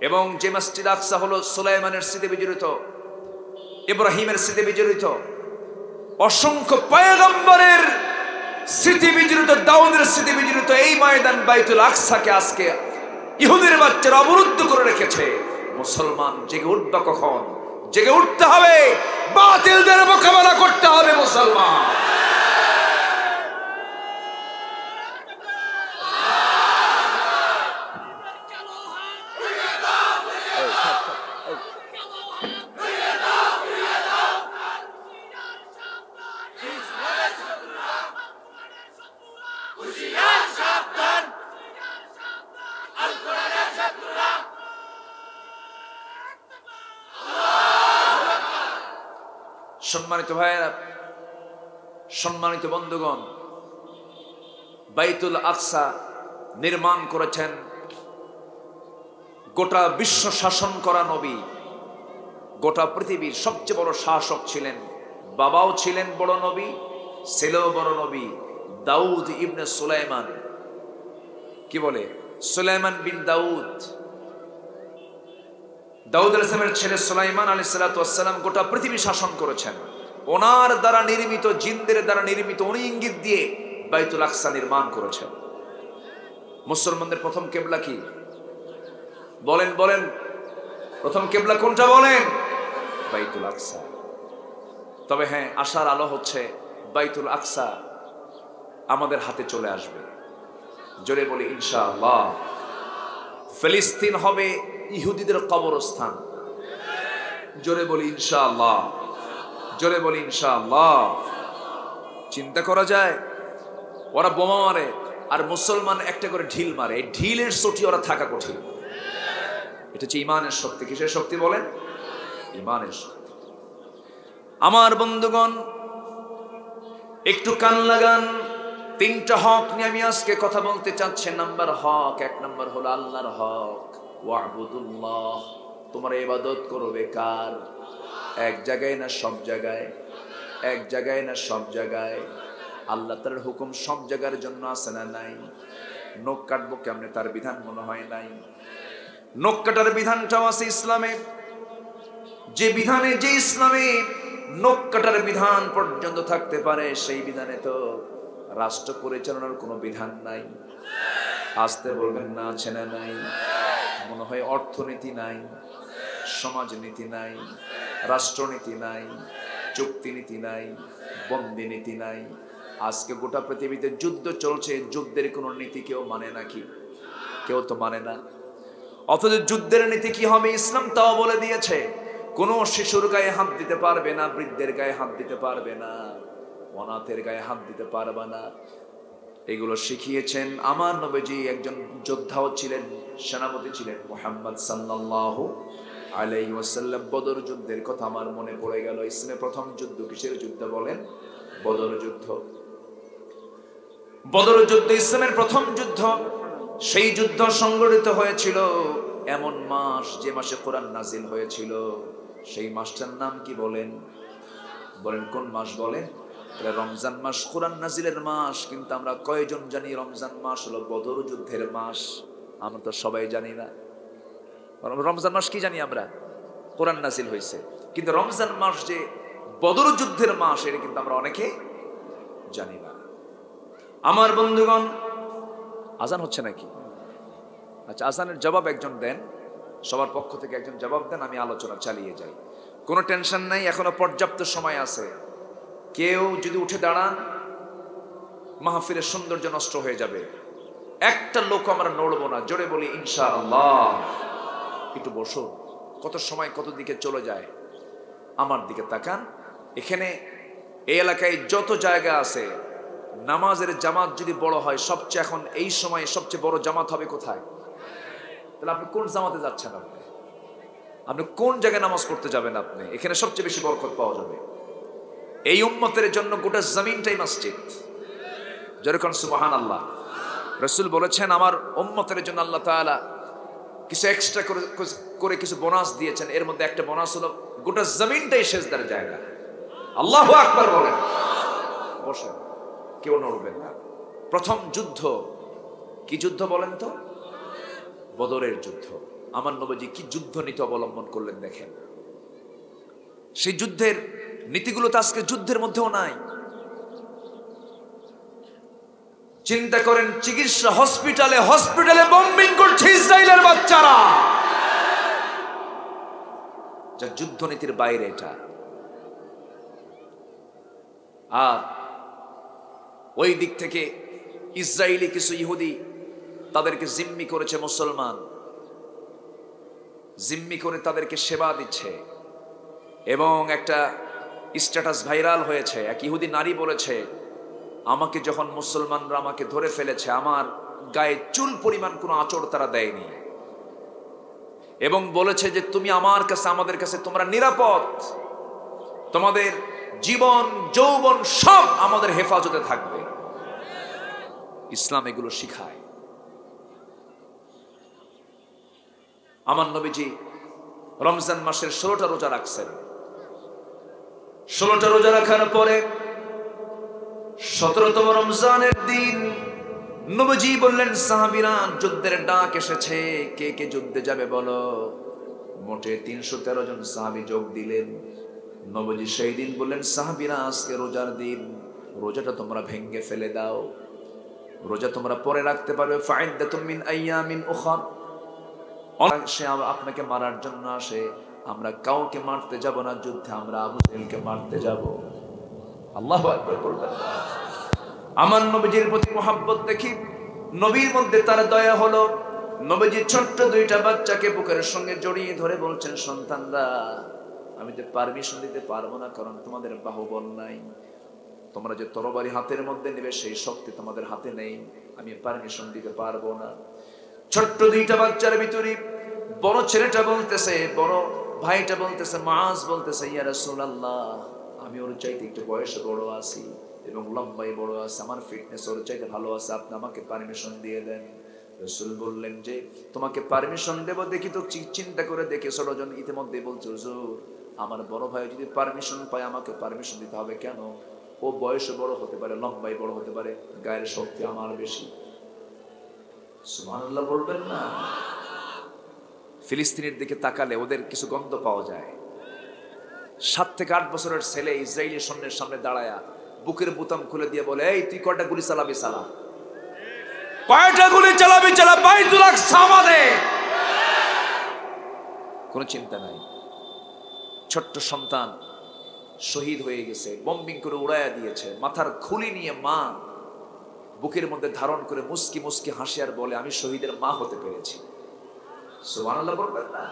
এবং যে মসজিদ আকসা হলো সুলাইমানের স্মৃতি বিজড়িত, ইব্রাহিমের স্মৃতি বিজড়িত, অসংখ্য পয়গম্বরের স্মৃতি বিজড়িত, দাউদের স্মৃতি বিজড়িত এই ময়দান বাইতুল আকসাকে আজকে ইহুদির বাচ্চারা অবরুদ্ধ করে রেখেছে। মুসলমান জেগে উঠবে কখন? জেগে উঠতে হবে, বাতিলদের মোকাবেলা করতে হবে মুসলমান। সম্মানিত ভাইয়েরা, সম্মানিত বন্ধুগণ, বাইতুল আকসা নির্মাণ করেছেন গোটা বিশ্ব শাসন করা নবী, গোটা পৃথিবীর সবচেয়ে বড় শাসক ছিলেন, বাবাও ছিলেন বড় নবী, ছেলেও বড় নবী, দাউদ ইবনে সুলাইমান। কি বলে? সুলাইমান বিন দাউদ। দাউদ আলাইহিস সালামের ছেলে সুলাইমান আলাইহিস সালাতু ওয়াস সালাম গোটা পৃথিবী শাসন করেছেন। ওনার দ্বারা নির্মিত, জিনদের দ্বারা নির্মিত, উনি ইঙ্গিত দিয়ে বাইতুল আকসা নির্মাণ করেছেন। মুসলমানদের প্রথম কিবলা কি? বলেন বলেন, প্রথম কিবলা কোনটা বলেন? বাইতুল আকসা। তবে হ্যাঁ, আশার আলো হচ্ছে বাইতুল আকসা আমাদের হাতে চলে আসবে। জোরে বলি ইনশাআল্লাহ। ফিলিস্তিন হবে ইহুদিদের কবরস্থান। জোরে বলি ইনশাআল্লাহ, জোরে বলি ইনশাআল্লাহ। চিন্তা করা যায়, ওরা বোমা মারে আর মুসলমান একটা করে ঢিল মারে, এই ঢিলের চটি ওরা থাকা কঠিন। এটা হচ্ছে ইমানের শক্তি। কিসের শক্তি বলেন? ইমানের শক্তি। আমার বন্ধুগণ, একটু কান লাগান। তিনটা হক নিয়ে আমি আজকে কথা বলতে চাচ্ছি। নাম্বার হক, এক নাম্বার হলো আল্লাহর হক। ওয়া'বুদুল্লাহ, তোমরা ইবাদত করবে কার? এক জায়গায় না সব জায়গায়? এক জায়গায় না সব জায়গায়? আল্লাহ তার হুকুম সব জায়গার জন্য আছে না নাই? নখ কাটবো কেমনে, তার বিধান মনে হয় নাই? নখ কাটার বিধানটাও আছে ইসলামে। যে বিধানে, যে ইসলামে নখ কাটার বিধান পর্যন্ত থাকতে পারে, সেই বিধানে তো রাষ্ট্র পরিচালনার কোনো বিধান নাই। আসতে বলবেন না, আছে না নাই? মনে হয় অর্থনীতি নাই, সমাজনীতি নাই, রাষ্ট্রনীতি নাই, চুক্তিনীতি নাই, বন্দি নীতি নাই। আজকে গোটা পৃথিবীতে যুদ্ধ চলছে, যুদ্ধের কোনো নীতি কেউ মানে নাকি? কেউ তো মানে না। অথচ যুদ্ধের নীতি কি হবে ইসলাম তাও বলে দিয়েছে। কোনো শিশুর গায়ে হাত দিতে পারবে না, বৃদ্ধের গায়ে হাত দিতে পারবে না, অনাথের গায়ে হাত দিতে পারবে না। এগুলো শিখিয়েছেন আমার নবীজি। একজন যোদ্ধাও ছিলেন, সেনাপতি ছিলেন, মুহাম্মদ সাল্লাল্লাহু আলাইহি ওয়াসাল্লাম। বদর যুদ্ধের কথা আমার মনে পড়ে গেল। ইসলামের প্রথম যুদ্ধ কিসের যুদ্ধ বলেন? বদর যুদ্ধ। বদর যুদ্ধ ইসলামের প্রথম যুদ্ধ। সেই যুদ্ধ সংগঠিত হয়েছিল এমন মাস, যে মাসে কোরআন নাজিল হয়েছিল। সেই মাসটার নাম কি বলেন? বলেন কোন মাস বলেন? রমজান মাস, কোরআন নাজিলের মাস। কিন্তু আমরা কয়জন জানি রমজান মাস হলো বদর যুদ্ধের মাস? আমরা তো সবাই জানি না। রমজান মাস কি জানি আমরা? কোরআন নাজিল হয়েছে। কিন্তু রমজান মাস যে বদর যুদ্ধের মাস, এটা কিন্তু আমরা অনেকে জানি না। আমার বন্ধুগণ, আজান হচ্ছে নাকি? আচ্ছা, আজানের জবাব একজন দেন, সবার পক্ষ থেকে একজন জবাব দেন, আমি আলোচনা চালিয়ে যাই। কোনো টেনশন নাই, এখনো পর্যাপ্ত সময় আছে। কেউ যদি উঠে দাঁড়ান, মাহফিলের সৌন্দর্য নষ্ট হয়ে যাবে। একটা লোক আমরা নড়বো না। জোরে বলি ইনশাআল্লাহ। একটু বসো। কত সময় কত দিকে চলে যায়। আমার দিকে তাকান। এখানে এই এলাকায় যত জায়গা আছে, নামাজের জামাত যদি বড় হয়, সবচেয়ে এখন এই সময়ে সবচেয়ে বড় জামাত হবে কোথায়? তাহলে আপনি কোন জামাতে যাচ্ছেন? আপনি কোন জায়গায় নামাজ পড়তে যাবেন? আপনি এখানে সবচেয়ে বেশি বরকত পাওয়া যাবে। এই উম্মতের জন্য গোটা জমিনটাই মসজিদ। যেরকম সুবহানাল্লাহ। রাসূল বলেছেন, আমার উম্মতের জন্য আল্লাহ তাআলা কিছু এক্সট্রা করে কিছু বোনাস দিয়েছেন। এর মধ্যে একটা বোনাস হলো গোটা জমিনটাই সেজদার জায়গা। আল্লাহু আকবার বলেন। বসেন, কেউ নড়বেন না। প্রথম যুদ্ধ কি যুদ্ধ বলেন তো? বদরের যুদ্ধ। আমার নবীজি কি যুদ্ধ নীতি অবলম্বন করলেন দেখেন। সেই যুদ্ধের নীতিগুলো তো আজকে যুদ্ধের মধ্যেও নাই। চিন্তা করেন, চিকিৎসা হসপিটালে হসপিটালে বম্বিং করছে ইসরায়েলের বাচ্চারা। যা যুদ্ধ নীতির বাইরে এটা। আর ওই দিক থেকে ইসরায়েলি কিছু ইহুদি তাদেরকে জিম্মি করেছে মুসলমান, জিম্মি করে তাদেরকে সেবা দিচ্ছে। এবং একটা স্ট্যাটাস ভাইরাল হয়েছে। এক ইহুদি নারী বলেছে, আমাকে যখন মুসলমানরা আমাকে ধরে ফেলেছে, আমার গায়ে চুল পরিমাণ কোনো আঁচড় তারা দেয়নি, এবং বলেছে যে তুমি আমার কাছে, আমাদের কাছে তোমরা নিরাপদ, তোমাদের জীবন যৌবন সব আমাদের হেফাজতে থাকবে। ইসলাম এগুলো শিখায়। আমার নবীজি রমজান মাসের 16টা রোজা রাখছেন। 16টা রোজা রাখার পরে 17তম রমজানের দিন নবীজি বললেন, সাহাবীরা যুদ্ধের ডাক এসেছে, কে কে যুদ্ধে যাবে বলো। মোটে 313 জন সাহাবী যোগ দিলেন। নবীজি সেই দিন বললেন, সাহাবীরা আজকে রোজার দিন, রোজাটা তোমরা ভেঙে ফেলে দাও, রোজা তোমরা পরে রাখতে পারবে। ফাইদাতুম মিন আইয়ামিন উখর, সে আপনাকে মারার জন্য আসে, আমরা কাউকে মারতে যাব না যুদ্ধে, আমরা আবু জাহেলকে মারতে যাব। আল্লাহু আকবার বলবেন। আমার নবীজির প্রতি মুহাব্বত দেখি নবীর মধ্যে তার দয়া হলো। নবীজি ছোট্ট 2টা বাচ্চাকে বুকের সঙ্গে জড়িয়ে ধরে বলছেন, সন্তানরা আমি তো পারমিশন দিতে পারবো না, কারণ তোমাদের বাহুবল নাই, তোমরা যে তরবারি হাতের মধ্যে নেবে সেই শক্তি তোমাদের হাতে নেই, আমি পারমিশন দিতে পারবো না। ছোট্ট 2টা বাচ্চার ভিতরে বড় ছেলেটা বলতেছে, বড় ভাইটা বলতেছে, মুআজ বলতেছে, ইয়া রাসূলুল্লাহ আমি ওর চাইতে একটু বয়সে বড় আছি এবং লম্বাই বড় আছে, আমার ফিটনেস ওর চাইতে ভালো আছে, আপনি আমাকে পারমিশন দিয়ে দেন। রাসূল বললেন যে তোমাকে পারমিশন দেব, দেখি তো চিন্তা করে দেখে 16 জন ইতিমধ্যে বলছে, হুজুর আমার বড় ভাই যদি পারমিশন পায় আমাকে পারমিশন দিতে হবে কেন? ও বয়সে বড় হতে পারে, লম্বাই বড় হতে পারে, গায়ের শক্তি আমার বেশি। সুবহানাল্লাহ বলবেন না? ফিলিস্তিনের দিকে তাকালে ওদের কিছু গন্ধ পাওয়া যায়। 7 থেকে 8 বছরের ছেলে ইসরায়েলি সৈন্যের সামনে দাঁড়ায়া বুকের বোতাম খুলে দিয়ে বলে, এই তুই কয়টা গুলি চালাবি চালা, কয়টা গুলি চালাবি চালা, বাইতুল আকসা আমাদের। কোনো চিন্তা নাই। ছোট্ট সন্তান শহীদ হয়ে গেছে, বম্বিং করে উড়াইয়া দিয়েছে, মাথার খুলি নিয়ে মা বুকের মধ্যে ধারণ করে মুস্কি মুস্কি হাসি আর বলে, আমি শহীদের মা হতে পেরেছি। সুবহানাল্লাহ বলবেন না?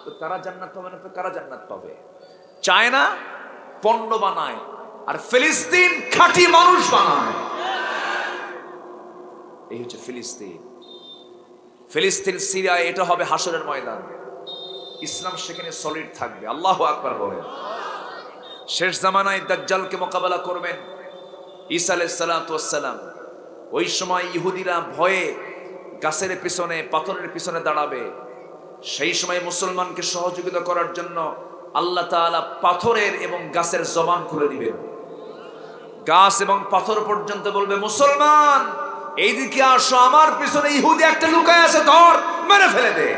তো তারা জান্নাত পাবে না তো কারা জান্নাত পাবে? চায় না পণ্য বানায়, আর ফিলিস্তিন খাঁটি মানুষ বানায়। এই হচ্ছে ফিলিস্তিন। ফিলিস্তিন সিরিয়া, এটা হবে হাসরের ময়দান। ইসলাম সেখানে সলিড থাকবে। আল্লাহু আকবার বলেন। শেষ জামানায় দাজ্জালকে মোকাবেলা করবেন ঈসা আলাইহিস সালাতু ওয়াস সালাম। ওই সময় ইহুদিরা ভয়ে গাছের পিছনে, পাথরের পিছনে দাঁড়াবে। সেই সময় মুসলমানকে সহযোগিতা করার জন্য আল্লাহ তাআলা পাথরের এবং গাছের জবান খুলে দিবেন। গাছ এবং পাথর পর্যন্ত বলবে, মুসলমান এইদিকে আসো, আমার পিছনে ইহুদি একটা লুকায় আছে, ধর মেরে ফেলে দে।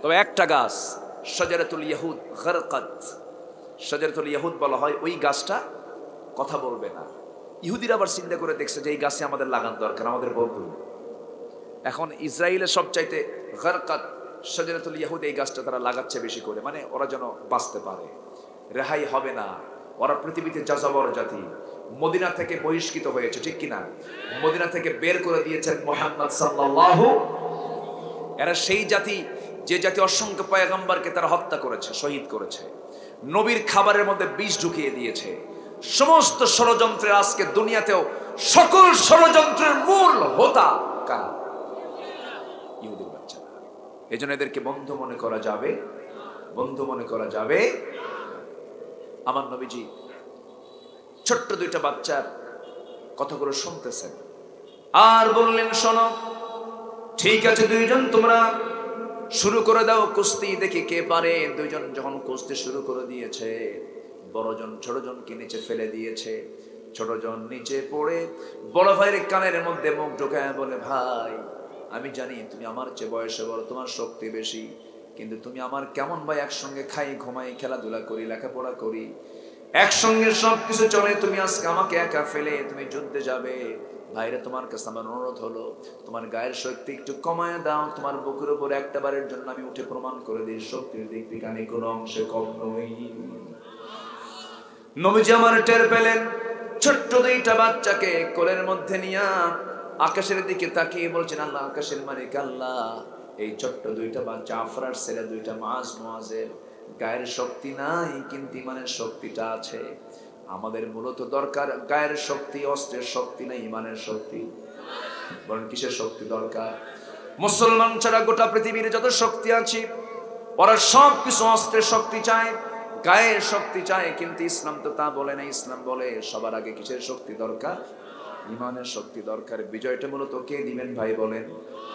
তবে একটা গাছ, শাজারাতুল ইয়াহুদ গারকাত, শাজারাতুল ইয়াহুদ বলা হয়, ওই গাছটা কথা বলবে না। ইহুদিরা আবার চিন্তা করে দেখছে যে এই গাছে আমাদের লাগান দরকার, আমাদের বন্ধু। এখন ইসরায়েলের সবচাইতে গারকাত শাজারাতুল ইয়াহুদ, এই গাছটা তারা লাগাচ্ছে বেশি করে, মানে ওরা যেন বাঁচতে পারে, রেহাই হবে না। ওরা পৃথিবীতে যাযাবর জাতি, মদিনা থেকে বহিষ্কৃত হয়েছে, ঠিক কিনা? মদিনা থেকে বের করে দিয়েছেন মুহাম্মদ সাল্লাল্লাহু। এরা সেই জাতি যে জাতি অসংখ্য পয়গম্বরকে তারা হত্যা করেছে, শহীদ করেছে, নবীর খাবারের মধ্যে বিষ ঢুকিয়ে দিয়েছে। সমস্ত ষড়যন্ত্রের আজকে দুনিয়াতেও সকল ষড়যন্ত্রের মূল হোতা কারা? ইহুদির বাচ্চারা। এজন্য এদেরকে বন্ধু মনে করা যাবে, বন্ধু মনে করা যাবে। আমার নবীজি ছোট্ট 2টা বাচ্চার কথাগুলো শুনতেছেন আর বললেন, শোনো ঠিক আছে 2 জন তোমরা শুরু করে দাও কুস্তি, দেখি কে পারে। 2 জন যখন কুস্তি শুরু করে দিয়েছে, বড়জন ছোট জনকে নিচে ফেলে দিয়েছে। ছোট জন নিচে পড়ে বড় ভাইয়ের কানের মধ্যে মুখ ঢোকায় বলে, ভাই আমি জানি তুমি আমার চেয়ে বয়সে বড়, তোমার শক্তি বেশি, কিন্তু তুমি আমার কেমন ভাই, একসঙ্গে খাই ঘুমাই খেলাধুলা করি লেখাপড়া করি, একসঙ্গে সবকিছু চলে, তুমি আজকে আমাকে একা ফেলে তুমি যুদ্ধে যাবে। ভাইরে তোমার কাছে আমার অনুরোধ হলো, তোমার গায়ের শক্তি একটু কমায় দাও, তোমার বুকের উপর একটা বারের জন্য আমি উঠে প্রমাণ করে দিই শক্তির দিক থেকে আমি কোনো অংশে কম নই। নবীজি আমার টের পেলেন, ছোট্ট 2টা বাচ্চাকে কোলের মধ্যে নিয়ে আকাশের দিকে তাকিয়ে বলছেন, আল্লাহ আকাশের মালিক আল্লাহ, এই ছোট্ট 2টা বাচ্চা আফরার ছেলে 2টা মুআজের গায়ের শক্তি নাই, কিন্তু ইমানের শক্তিটা আছে। আমাদের মূলত দরকার গায়ের শক্তি, অস্ত্রের শক্তি না, ইমানের শক্তি। বলেন কিসের শক্তি দরকার? মুসলমান ছাড়া গোটা পৃথিবীর যত শক্তি আছে ওরা সব কিছু অস্ত্রের শক্তি চায়, গায়ের শক্তি চায়, কিন্তু ইসলাম তো তা বলে না। ইসলাম বলে সবার আগে কিসের শক্তি দরকার? ইমানের শক্তি দরকার। বিজয়টা মূলত কে দিবেন ভাই বলেন?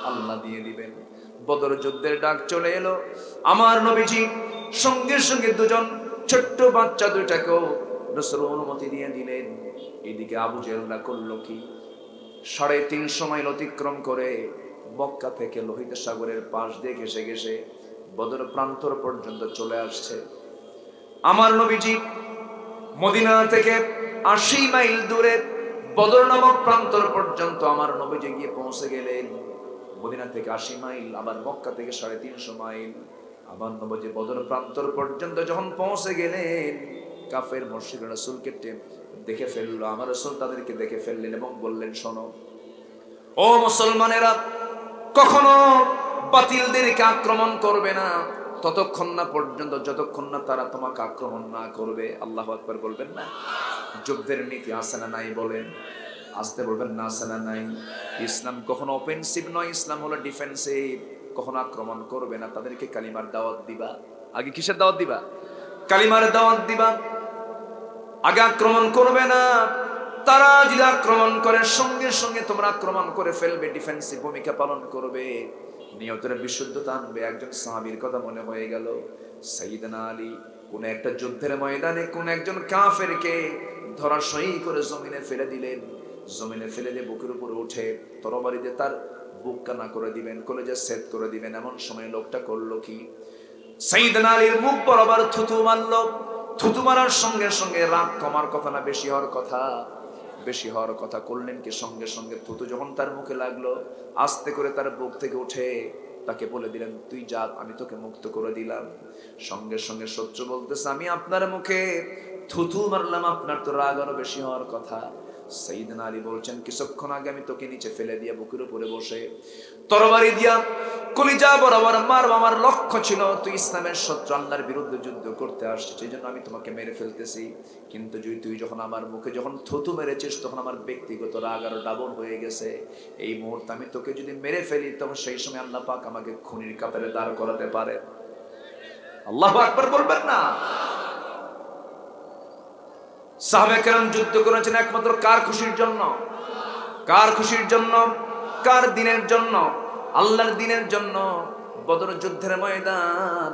আল্লাহ দিয়ে দিবেন। বদর যুদ্ধের ডাক চলে এলো, আমার নবীজি সঙ্গে সঙ্গে দুজন ছোট্ট বাচ্চা দুইটাকেও রাসূল অনুমতি দিয়ে দিলেন। এদিকে আবু জেহেলরা করলো কি? 350 মাইল অতিক্রম করে মক্কা থেকে লোহিত সাগরের পাশ দিয়ে ঘেসে ঘেসে বদর প্রান্তর পর্যন্ত চলে আসছে। আমার নবীজি মদিনা থেকে 80 মাইল দূরে বদর নামক প্রান্তর পর্যন্ত আমার নবীজি গিয়ে পৌঁছে গেলেন। মদিনা থেকে 80 মাইল, আবার মক্কা থেকে 350 মাইল। আমার নবীজি বদর প্রান্তর পর্যন্ত যখন পৌঁছে গেলেন, কাফের মুশরিক রাসূলকে দেখে ফেললো। আমার রাসূল তাদেরকে দেখে ফেললেন এবং বললেন, শোনো ও মুসলমানেরা, কখনো বাতিলদেরকে আক্রমণ করবে না ততক্ষণ না পর্যন্ত যতক্ষণ না তারা তোমাকে আক্রমণ না করবে। আল্লাহু আকবার বলবেন না? যুদ্ধের নীতি আছে না নাই বলেন? আসতে বলবেন না, আছে না নাই? ইসলাম কখনো অফেন্সিভ নয়, ইসলাম হলো ডিফেন্সিভ। কখনো আক্রমণ করবে না, তাদেরকে কালিমার দাওয়াত দিবা। আগে কিসের দাওয়াত দিবা? কালিমার দাওয়াত দিবা। আগে আক্রমণ করবে না। তারা যদি আক্রমণ করে সঙ্গে সঙ্গে তোমরা আক্রমণ করে ফেলবে, ডিফেন্সিভ ভূমিকা পালন করবে, নিয়তের বিশুদ্ধতা আনবে। একজন সাহাবীর কথা মনে হয়ে গেল, সাইয়েদনা আলী কোন একটা যুদ্ধের ময়দানে কোন একজন কাফেরকে ধরাশয়ী করে জমিনে ফেলে দিলেন। জমিনে ফেলে দিয়ে বুকের উপরে উঠে তরবারি দিয়ে তার বুক কানা করে দিবেন, কলেজে সেট করে দিবেন। এমন সময় লোকটা করলো কি? সাইয়েদনা আলীর মুখ বরাবর থুতু মারলো। থুতু মারার সঙ্গে সঙ্গে রাগ কমার কথা না বেশি হওয়ার কথা? বেশি হওয়ার কথা। করলেন কি? সঙ্গে সঙ্গে থুতু যখন তার মুখে লাগলো, আস্তে করে তার বুক থেকে উঠে তাকে বলে দিলেন, তুই যা, আমি তোকে মুক্ত করে দিলাম। সঙ্গে সঙ্গে শত্রু বলতেছে, আমি আপনার মুখে থুতু মারলাম, আপনার তো রাগ আরো বেশি হওয়ার কথা। সাইয়েদনা আলী বলছেন, কিছুক্ষণ আগে আমি তোকে নিচে ফেলে দিয়ে বুকের উপরে বসে তরবারি দিয়া কলিজা বরাবর মারব, আমার লক্ষ্য ছিল তুই ইসলামের শত্রু, আল্লাহর বিরুদ্ধে যুদ্ধ করতে আসছিস, সেই জন্য আমি তোমাকে মেরে ফেলতেছি। কিন্তু তুই যখন আমার মুখে যখন থুতু মেরেছিস, তখন আমার ব্যক্তিগত রাগ আরো ডাবল হয়ে গেছে। এই মুহূর্তে আমি তোকে যদি মেরে ফেলি, তখন সেই সময় আল্লাহ পাক আমাকে খুনির কাতারে দাঁড় করাতে পারে। আল্লাহু আকবার বলবেন না? সাহাবায়ে কেরাম যুদ্ধ করেছেন একমাত্র কার খুশির জন্য? কার খুশির জন্য? কার দিনের জন্য? আল্লাহর দিনের জন্য। বদর যুদ্ধের ময়দান,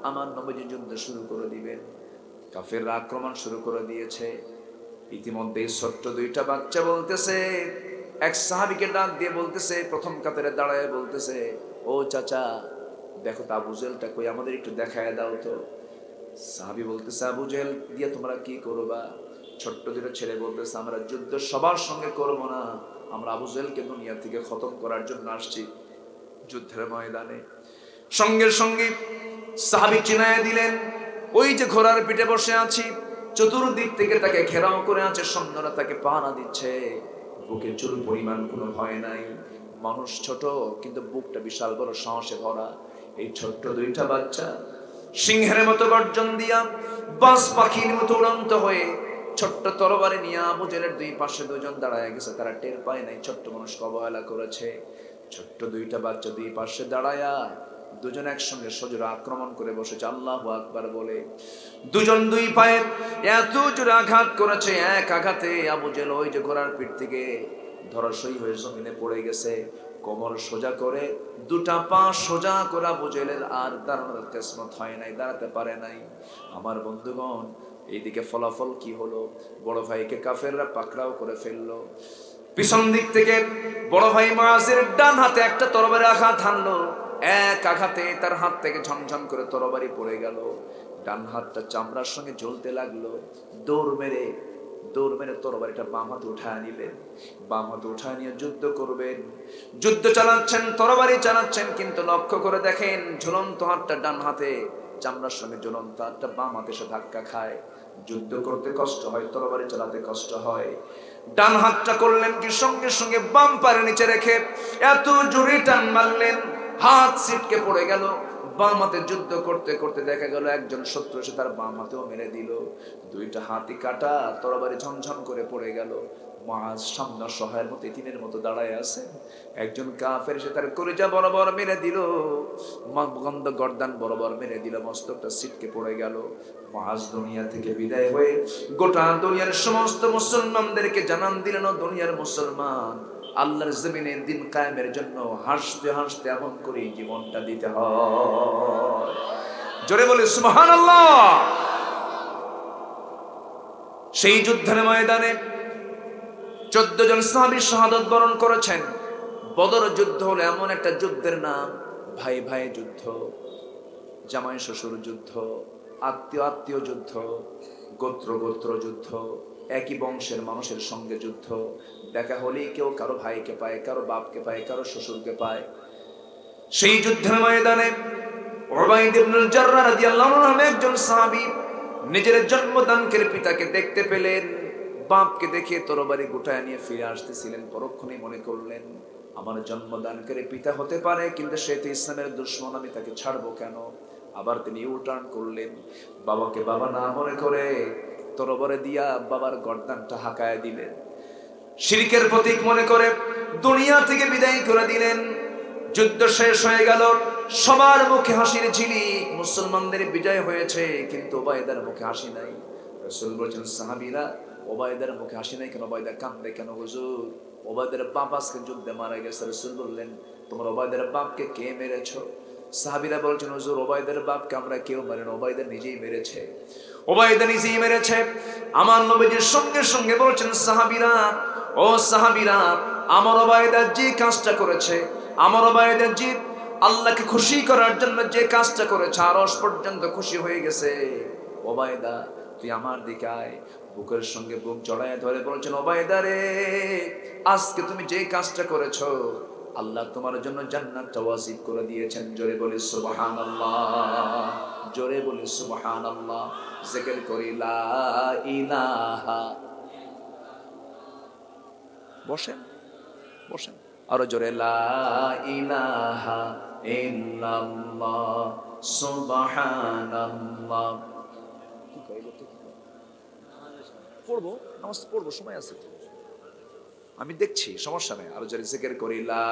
আমার নবীজি যুদ্ধ শুরু করে দিবেন। কাফেররা আক্রমণ শুরু করে দিয়েছে। ইতিমধ্যে ছোট্ট দুইটা বাচ্চা বলতেছে, এক সাহাবীকে ডাক দিয়ে বলতেছে, প্রথম কাতারে দাঁড়ায় বলতেছে, ও চাচা দেখো তো আবু জেহেলটা কই, আমাদের একটু দেখায় দাও তো। সাহাবী বলতেছে, আবু জেহেল দিয়ে তোমরা কি করবা? ছোট্ট দুটো ছেলে বলতেছে, আমরা যুদ্ধ সবার সঙ্গে করব না, আমরা আবু জেহেলকে দুনিয়া থেকে খতম করার জন্য আসছি যুদ্ধের ময়দানে। সঙ্গে সঙ্গে সাহাবী চিনায় দিলেন, ওই যে ঘোড়ার পিঠে বসে আছি, চতুর্দিক থেকে তাকে ঘেরাও করে আছে, সৈন্যরা তাকে পাহারা দিচ্ছে, বুকে চুল পরিমাণ কোনো ভয় নাই। মানুষ ছোট, কিন্তু বুকটা বিশাল বড় সাহসে ভরা। এই ছোট্ট দুইটা বাচ্চা সিংহের মতো গর্জন দিয়া, বাজ পাখির মতো উড়ন্ত হয়ে ছোট্ট তরবারি নিয়ে আবু জেহেলের দুই পাশে দুজন দাঁড়ায় গেছে। তারা টের পায় নাই ছোট্ট মানুষকে অবহেলা করেছে। ছোট্ট দুইটা বাচ্চা দুই পাশে দাঁড়ায়া দুজন একসঙ্গে সজোরে আক্রমণ করে বসেছে আল্লাহু আকবার বলে। দুজন দুই পায়ে এত জোরে আঘাত করেছে, এক আঘাতে আবু জেহেল ওই যে ঘোড়ার পিঠ থেকে ধরাশয়ী হয়ে জমিনে পড়ে গেছে। কোমর সোজা করে দুটা পা সোজা করে আবু জেহেলের আর দাঁড়ানোর কিসমত হয় নাই, দাঁড়াতে পারে নাই। আমার বন্ধুগণ, এইদিকে ফলাফল কি হলো? বড় ভাইকে কাফেররা পাকড়াও করে ফেললো। পিছন দিক থেকে বড় ভাই মুআযের ডান হাতে একটা তরবারি আঘাত হানলো। এক আঘাতে তার হাত থেকে ঝনঝন করে তরবারি পড়ে গেল। ডান হাতটা চামড়ার সঙ্গে ঝুলতে লাগলো। দৌড় মেরে তরবারিটা বাম হাতে উঠায় নিলেন। বাম হাতে উঠায় নিয়ে যুদ্ধ করবেন। যুদ্ধ চালাচ্ছেন, তরবারি চালাচ্ছেন, কিন্তু লক্ষ্য করে দেখেন ঝুলন্ত হাতটা ডান হাতে, চামড়ার সঙ্গে ঝুলন্ত হাতটা বাম হাতে এসে ধাক্কা খায়। যুদ্ধ করতে কষ্ট হয়, তরবারি চালাতে কষ্ট হয়। ডান হাতটা করলেন কি, সঙ্গে সঙ্গে বাম পায়ের নিচে রেখে এত জোরে টান মারলেন, হাত ছিটকে পড়ে গেল। বাম হাতে যুদ্ধ করতে করতে দেখা গেল একজন শত্রু এসে তার বাম হাতেও মেরে দিল, দুইটা হাতই কাটা, তরবারি ঝনঝন করে পড়ে গেল। মুআজ সামনে সহায়ের মতো তিনের মতো দাঁড়ায় আছে, একজন কাফের এসে তার কলিজা বরাবর মেরে দিল, গন্ধ গর্দান বরাবর মেরে দিল, মস্তকটা ছিটকে পড়ে গেল। মুআজ দুনিয়া থেকে বিদায় হয়ে গোটা দুনিয়ার সমস্ত মুসলমানদেরকে জানান দিলেন, দুনিয়ার মুসলমান, আল্লাহর জমিনে দিন কায়েমের জন্য হাসতে হাসতে এমন করে জীবনটা দিতে হয়। জোরে বলে সুবহানাল্লাহ। সেই যুদ্ধের ময়দানে 14 জন সাহাবী শাহাদাত বরণ করেছেন। বদর যুদ্ধ হলো এমন একটা যুদ্ধের নাম, ভাই ভাই যুদ্ধ, জামাই শ্বশুর যুদ্ধ, আত্মীয় আত্মীয় যুদ্ধ, গোত্র গোত্র যুদ্ধ, একই বংশের মানুষের সঙ্গে যুদ্ধ। দেখা হলেই কেউ কারো ভাইকে পায়, কারো বাপকে পায়, কারো শ্বশুরকে পায়। সেই যুদ্ধের ময়দানে উবাইদ ইবনুল জাররাহ রাদিয়াল্লাহু আনহু নামে একজন সাহাবী নিজের জন্মদানকারী পিতাকে দেখতে পেলেন। বাপকে দেখে তরবারি গোটায় নিয়ে ফিরে আসতেছিলেন, পরক্ষণেই মনে করলেন আমার জন্মদানকারী পিতা হতে পারে, কিন্তু সে তো ইসলামের দুশমন, আমি তাকে ছাড়বো কেন? আবার তিনি ইউটার্ন করলেন, বাবাকে বাবা না মনে করে তরবারি দিয়া বাবার গর্দানটা হাঁকায় দিলেন, শিরকের প্রতীক মনে করে দুনিয়া থেকে বিদায় করে দিলেন। যুদ্ধ শেষ হয়ে গেল, সবার মুখে হাসির ঝিলিক, মুসলমানদের বিজয় হয়েছে, কিন্তু ওবায়দার মুখে হাসি নাই। রাসূল বলেছেন, সাহাবীরা ওবায়দার মুখে হাসি নাই কেন? ওবায়দা কাঁদে কেন হুজুর? ওবায়দার বাপ আজকে যুদ্ধে মারা গেছে। রাসূল বললেন, তোমার ওবায়দার বাপকে কে মেরেছো? সাহাবীরা বলছেন, হুজুর ওবায়দার বাপকে আমরা কেউ মারিনি, ওবায়দা নিজেই মেরেছে। ওবায়দা নিজেই মেরেছে। আমার নবীজির সঙ্গে সঙ্গে বলছেন, সাহাবীরা, ও সাহাবীরা, আমার ওবায়দা যে কাজটা করেছে, আমার ওবায়দা যে আল্লাহকে খুশি করার জন্য যে কাজটা করেছে, আরশ পর্যন্ত খুশি হয়ে গেছে। ওবায়দা তুই আমার দিকে আয়। বুকের সঙ্গে বুক জড়ায় ধরে বলছেন, ওবায়দা রে, আজকে তুমি যে কাজটা করেছো, আল্লাহ তোমার জন্য জান্নাতটা ওয়াজিব করে দিয়েছেন। জোরে বলি সুবহানাল্লাহ, জোরে বলি সুবহানাল্লাহ। জিকির করি লা ইলাহা। বসেন বসেন, আরো জোরে লা ইলাহা ইল্লাল্লাহ সুবহানাল্লাহ। কি কইলো তো, কি পড়বো, নামাজ পড়বো, সময় আছে, আমি দেখছি, সমস্যা নেই। আরো জোরে জিকির করি লা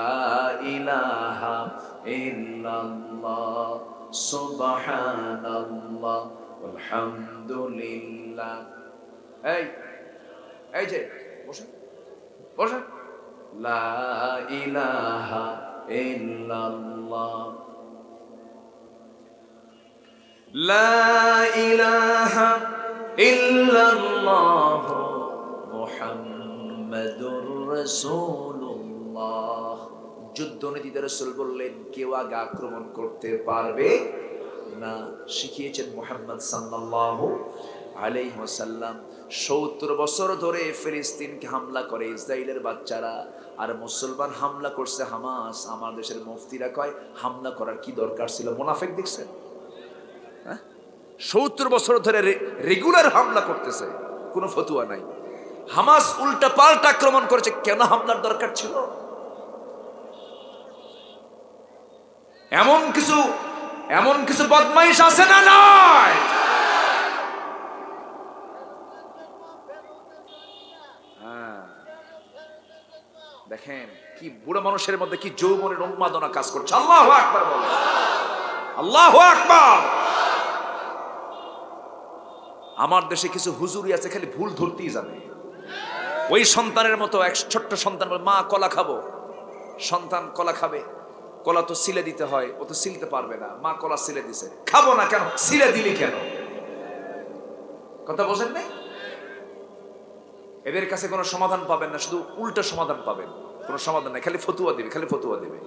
ইলাহা ইল্লাল্লাহ সুবহানাল্লাহ আলহামদুলিল্লাহ। এই যে বসেন বসেন। লা ইলাহা ইল্লাল্লাহ, লা ইলাহা ইল্লাল্লাহ মুহাম্মাদুর রাসূলুল্লাহ। যুদ্ধনীতিতে রাসূল বললেন, কেউ আগে আক্রমণ করতে পারবে না। শিখিয়েছেন মুহাম্মদ সাল্লাল্লাহু আলাইহি ওয়াসাল্লাম। 70 বছর ধরে ফিলিস্তিনকে হামলা করে ইসরায়েলের বাচ্চারা, আর মুসলমান হামলা করছে হামাস। আমার দেশের মুফতিরা কয়, হামলা করার কি দরকার ছিল? মুনাফিক দেখছেন? 70 বছর ধরে রেগুলার হামলা করতেছে, কোনো ফতুয়া নাই। হামাস উল্টা পাল্টা আক্রমণ করেছে, কেন হামলার দরকার ছিল? এমন কিছু বদমাইশ আছে না নয়? দেখেন কি বুড়ো মানুষের মধ্যে কি যৌবনের উন্মাদনা কাজ করছে। আল্লাহু আকবার বলেন, আল্লাহু আকবার। আমার দেশে কিছু হুজুরি আছে, খালি ভুল ধরতেই জানে। ওই সন্তানের মতো এক ছোট্ট সন্তান, মা কলা খাবো, সন্তান কলা খাবে, কলা তো সিলে দিতে হয়, ও তো সিলতে পারবে না, মা কলা সিলে দিছে, খাবো না কেন? সিলে দিলি কেন? কথা বোঝেন নাই? এদের কাছে কোনো সমাধান পাবেন না, শুধু উল্টা সমাধান পাবেন। কোনো সমাধান নাই, খালি ফতুয়া দিবে, খালি ফতুয়া দিবে।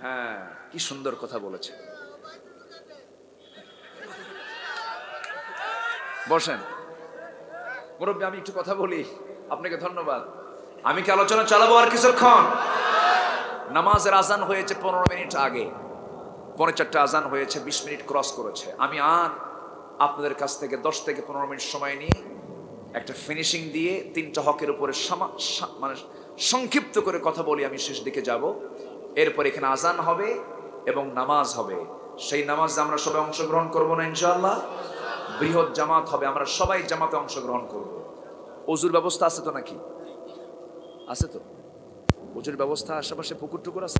হ্যাঁ, কি সুন্দর কথা বলেছে। বসেন মুরব্বী, আমি একটু কথা বলি। আপনাকে ধন্যবাদ। আমি কি আলোচনা চালাবো আর কিছুক্ষণ? নামাজের আজান হয়েছে 15 মিনিট আগে, 3:45 আজান হয়েছে, 20 মিনিট ক্রস করেছে। আমি আর আপনাদের কাছ থেকে 10 থেকে 15 মিনিট সময় নিয়ে একটা ফিনিশিং দিয়ে 3টা হকের উপরে মানে সংক্ষিপ্ত করে কথা বলি, আমি শেষ দিকে যাব। এরপর এখানে আজান হবে এবং নামাজ হবে। সেই নামাজে আমরা সবাই অংশগ্রহণ করবো না ইনশাআল্লাহ? বৃহৎ জামাত হবে, আমরা সবাই জামাতে অংশগ্রহণ করব। ওযুর ব্যবস্থা আছে তো নাকি? আছে তো? ওযুর ব্যবস্থা আশেপাশে পুকুর টুকুর আছে?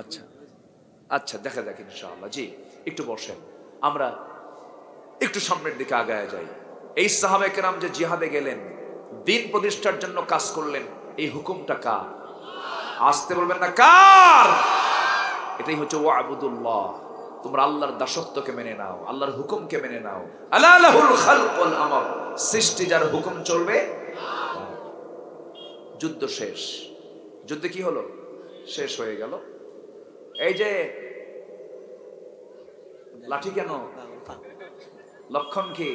আচ্ছা আচ্ছা, দেখা যাক ইনশাআল্লাহ। জি, একটু বসেন, আমরা একটু সামনের দিকে আগায় যাই। এই সাহাবায়ে কেরাম যে জিহাদে গেলেন, দ্বীন প্রতিষ্ঠার জন্য কাজ করলেন, এই হুকুমটা কার? আসতে বলবেন না, কার? এটাই হচ্ছে ওয়াবুদুল্লাহ। তোমরা আল্লাহর দাসত্বকে মেনে নাও, আল্লাহর হুকুমকে মেনে নাও। আলা লাহুল খালক ওয়াল আমর, সৃষ্টি যার হুকুম চলবে। যুদ্ধ শেষ। যুদ্ধ কি হলো? শেষ হয়ে গেল। এই যে লাঠি কেন? লক্ষণ কি?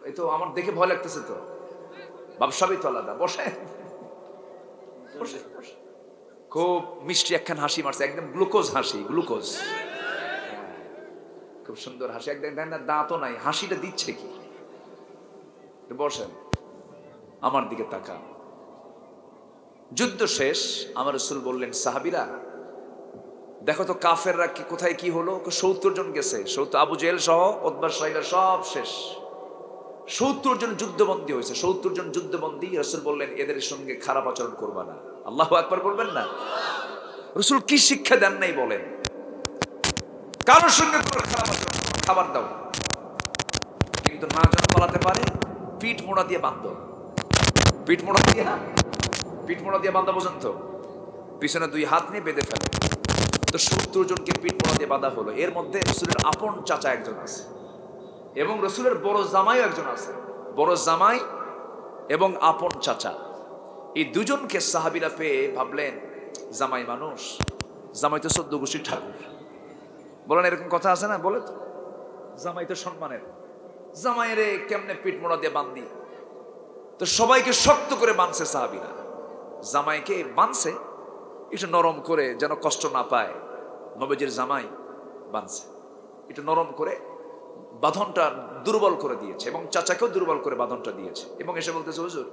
এই তো আমার দেখে ভয় লাগতেছে তো। ব্যবসাবী তো আলাদা। বসে খুব মিষ্টি একখান হাসি মারছে, একদম গ্লুকোজ হাসি, গ্লুকোজ। খুব সুন্দর হাসি, একদম দাঁতও নাই, হাসিটা দিচ্ছে কি? বসেন, আমার দিকে তাকা। যুদ্ধ শেষ। আমার রাসূল বললেন, সাহাবীরা দেখো তো কাফেররা কি কোথায় কি হলো। 70 জন গেছে, 70 আবু জেহেল সহ উতবা সাইবা সব শেষ। 70 জন যুদ্ধবন্দী হয়েছে, 70 জন যুদ্ধবন্দী। রাসূল বললেন, এদের সঙ্গে খারাপ আচরণ করবা না। আল্লাহু আকবার বলবেন না? রাসূল কি শিক্ষা দেন নাই বলেন? কারোর সঙ্গে খারাপ আচরণ, খাবার দাও, কিন্তু না যেন পালাতে পারে, পিঠ মোড়া দিয়ে বাঁধো। পিঠ মোড়া দিয়ে, পিঠ মোড়া দিয়ে বাঁধা পর্যন্ত পিছনে 2 হাত নিয়ে বেঁধে ফেলে। তো 70 জনকে পিঠ মোড়া দিয়ে বাঁধা হলো। এর মধ্যে রাসূলের আপন চাচা একজন আছে এবং রাসূলের বড় জামাইও একজন আছে। বড় জামাই এবং আপন চাচা, এই দুজনকে সাহাবীরা পেয়ে ভাবলেন, জামাই মানুষ, জামাই তো 14 গোষ্ঠীর ঠাকুর। বলেন, এরকম কথা আছে না? বলে তো, জামাই তো সম্মানের, জামাইরে কেমনে পিঠ মোড়া দিয়ে বাঁধি? তো সবাইকে শক্ত করে বাঁধছে সাহাবীরা। জামাইকে বাঁধছে একটু নরম করে, যেন কষ্ট না পায়। নবীজির জামাই বাঁধছে একটু নরম করে, বাঁধনটা দুর্বল করে দিয়েছে এবং চাচাকেও দুর্বল করে বাঁধনটা দিয়েছে। এবং এসে বলতেছে, হুজুর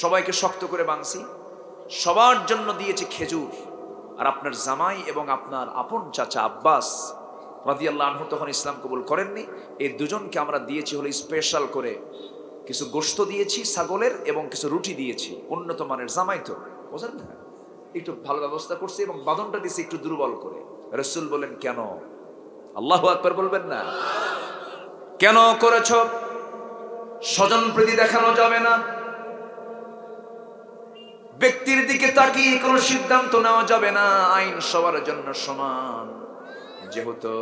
সবাইকে শক্ত করে বাঁধছি, সবার জন্য দিয়েছি খেজুর, আর আপনার জামাই এবং আপনার আপন চাচা আব্বাস রাদিয়াল্লাহু আনহু তখন ইসলাম কবুল করেননি। এই দুজনকে আমরা দিয়েছি হলো স্পেশাল করে কিছু গোশত দিয়েছি ছাগলের, এবং কিছু রুটি দিয়েছি, উন্নত মানের। জামাই তো বোঝেন না, একটু ভালো ব্যবস্থা করছে এবং বাঁধনটা দিয়েছে একটু দুর্বল করে। রাসূল বলেন, কেন? আল্লাহু আকবার বলবেন না? কেন করেছ? স্বজন প্রীতি দেখানো যাবে না, ব্যক্তির দিকে তাকিয়ে কোনো সিদ্ধান্ত নেওয়া যাবে না। আইন সবার জন্য সমান। যেহেতু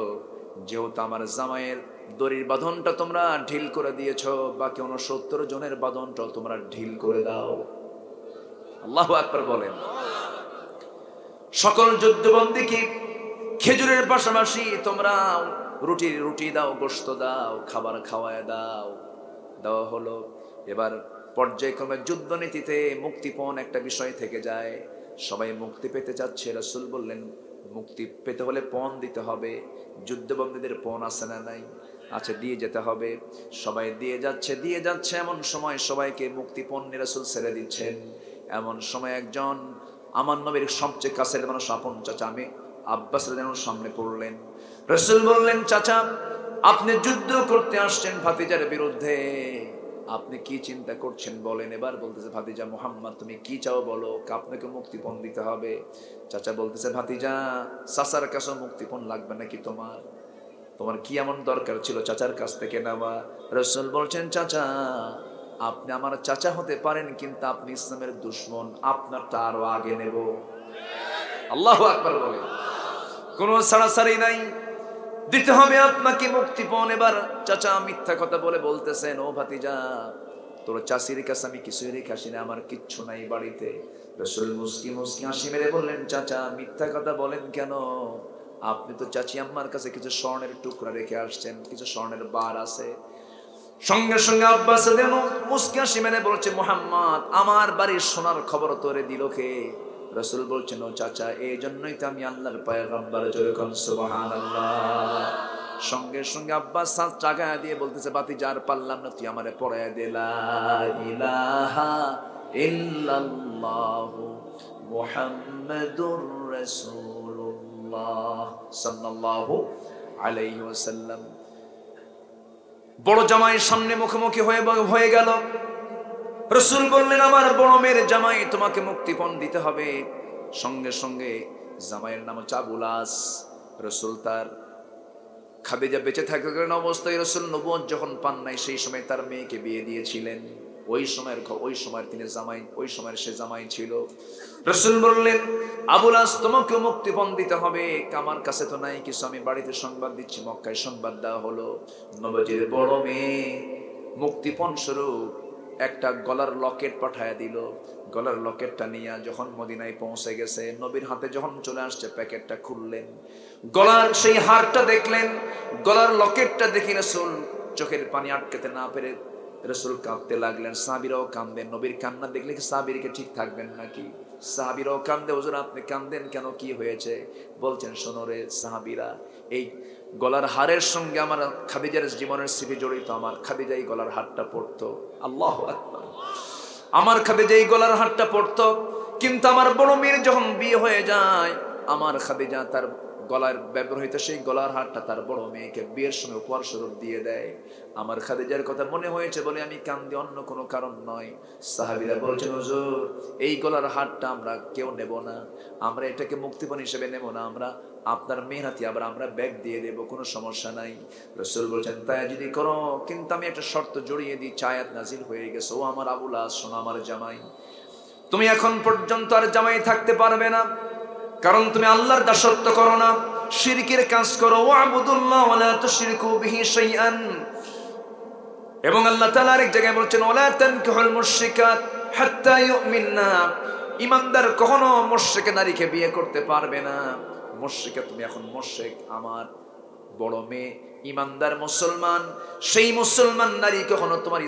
আমার জামাইয়ের দড়ির বাঁধনটা তোমরা ঢিল করে দিয়েছ, বাকি 69 জনের বাঁধনটা তোমরা ঢিল করে দাও। আল্লাহু আকবার বলেন। সকল যুদ্ধবন্দীকে খেজুরের পাশাপাশি তোমরা রুটি দাও, গোশত দাও, খাবার খাওয়ায় দাও। দেওয়া হলো। এবার পর্যায়ক্রমে যুদ্ধনীতিতে মুক্তিপণ একটা বিষয় থেকে যায়। সবাই মুক্তি পেতে চাচ্ছে। রাসূল বললেন, মুক্তি পেতে হলে পণ দিতে হবে। যুদ্ধবন্দীদের পণ আছে না নাই? আছে, দিয়ে যেতে হবে। সবাই দিয়ে যাচ্ছে। এমন সময় সবাইকে মুক্তিপণ রাসূল ছেড়ে দিচ্ছেন। এমন সময় একজন আমার নবীর সবচেয়ে কাছের মানুষ, আপন চাচা আমি আব্বাস রাদিয়াল্লাহু আনহু সামনে পড়লেন। রাসূল বললেন, চাচা আপনি যুদ্ধ করতে আসছেন ভাতিজার বিরুদ্ধে, আপনি কি চিন্তা করছেন বলেন। এবার বলতেছে, ভাতিজা মুহাম্মদ তুমি কি চাও বলো, আপনাকে মুক্তিপণ দিতে হবে। চাচা বলতেছে, ভাতিজা চাচার কাছে মুক্তিপণ লাগবে নাকি? তোমার কি এমন দরকার ছিল চাচার কাছ থেকে নেওয়া? রাসূল বলছেন, চাচা আপনি আমার চাচা হতে পারেন, কিন্তু আপনি ইসলামের দুশমন, আপনারটা আরো আগে নেব। আল্লাহু আকবার বলে। কোনো ছাড়াছাড়ি নাই, দিতে হবে আপনাকে মুক্তিপণ। এবার চাচা মিথ্যা কথা বলতেছেন, ও ভাতিজা তোর চাচির কাছে আমি কিছুই রেখে আসি না, আমার কিচ্ছু নাই বাড়িতে। রাসূল মুস্কি হাসি মেরে বললেন, চাচা মিথ্যা কথা বলেন কেন? আপনি তো চাচি আম্মার কাছে কিছু স্বর্ণের টুকরা রেখে আসছেন, কিছু স্বর্ণের বার আছে। সঙ্গে সঙ্গে আব্বাস মুস্কি হাসি মেরে বলছে, মুহাম্মদ আমার বাড়ির সোনার খবর তোরে দিল কে? রাসূল বলছেন, ও চাচা এই জন্যই তো আমি আল্লাহর পয়গম্বর, জোরে কোন সুবহানাল্লাহ। সঙ্গে সঙ্গে আব্বাস চাগায়া দিয়ে বলতেছে, বাতি যার পারলাম না, তুই আমারে পড়ায় দে লা ইলাহা ইল্লাল্লাহু মুহাম্মাদুর রাসূলুল্লাহ সাল্লাল্লাহু আলাইহি ওয়াসাল্লাম। বড় জামাইয়ের সামনে মুখোমুখি হয়ে গেল। রাসূল বললেন, আমার বড় মেয়ের জামাই, তোমাকে মুক্তিপণ দিতে হবে। সঙ্গে সঙ্গে জামাইয়ের নাম হচ্ছে আবুল আস। রাসূল তার খাদিজা বেঁচে থাকাকালীন অবস্থায় রাসূল নবুয়ত যখন পান নাই, সেই সময় তার মেয়েকে বিয়ে দিয়েছিলেন। ওই সময়ের তিনি জামাই, ওই সময়ের সে জামাই ছিল। রাসূল বললেন, আবুল আস, তোমাকে মুক্তিপণ দিতে হবে। আমার কাছে তো নাই কিছু, আমি বাড়িতে সংবাদ দিচ্ছি। মক্কায় সংবাদ দেওয়া হলো, নবীজির বড় মেয়ে মুক্তিপণ স্বরূপ একটা গলার লকেট পাঠায় দিল। গলার লকেটটা নিয়ে যখন মদিনায় পৌঁছে গেছে, নবীর হাতে যখন চলে আসছে, প্যাকেটটা খুললেন, গলার সেই হারটা দেখলেন, গলার লকেটটা দেখে রাসূল চোখের পানি আটকাতে না পেরে রাসূল কাঁদতে লাগলেন। সাহাবীরাও কাঁদেন। নবীর কান্না দেখলে কি সাহাবীরকে ঠিক থাকবেন নাকি? সাহাবীরাও কান্দে, হুজুর আপনি কাঁদেন কেন, কি হয়েছে? বলছেন, শোনো রে সাহাবীরা, এই গলার হারের সঙ্গে আমার খাদিজার জীবনের স্মৃতি জড়িত। আমার খাদিজা এই গলার হারটা পরতো। আল্লাহু আকবার। আমার খাদিজা এই গলার হারটা পরতো, কিন্তু আমার বড় মেয়ের যখন বিয়ে হয়ে যায়, আমার খাদিজা তার গলার ব্যবহৃত সেই গলার হারটা তার বড় মেয়েকে বিয়ের সময় উপহার স্বরূপ দিয়ে দেয়। আমার খাদিজার কথা মনে হয়েছে বলে আমি কান্দি, অন্য কোনো কারণ নয়। সাহাবীরা বলছেন, হুজুর এই গলার হারটা আমরা কেউ নেব না, আমরা এটাকে মুক্তিপণ হিসেবে নেব না, আমরা আপনার মেয়ের হাতে আবার আমরা ব্যাগ দিয়ে দেব, কোনো সমস্যা নাই। রাসূল বলছেন, তাই যদি করো, কিন্তু আমি একটা শর্ত জড়িয়ে দিই। আয়াত নাজিল হয়ে গেছে, ও আমার আবুল আস, শোনো আমার জামাই, তুমি এখন পর্যন্ত আর জামাই থাকতে পারবে না, কারণ তুমি আল্লাহর দাসত্ব করো না, শিরকের কাজ করো। ওয়াবুদুল্লাহ ওয়ালা তুশরিকু বিহি শাইআন। এবং আল্লাহ তাআলা আরেক জায়গায় বলছেন, ওয়ালা তানকিহুল মুশরিকাত হাত্তা ইউমিননা। ঈমানদার কখনো মুশরিক নারীকে বিয়ে করতে পারবে না। মুশরিকা, তুমি এখন মুশরিক। আমার বড় মেয়ে ঈমানদার মুসলমান, সেই মুসলমান নারী কখনো তোমার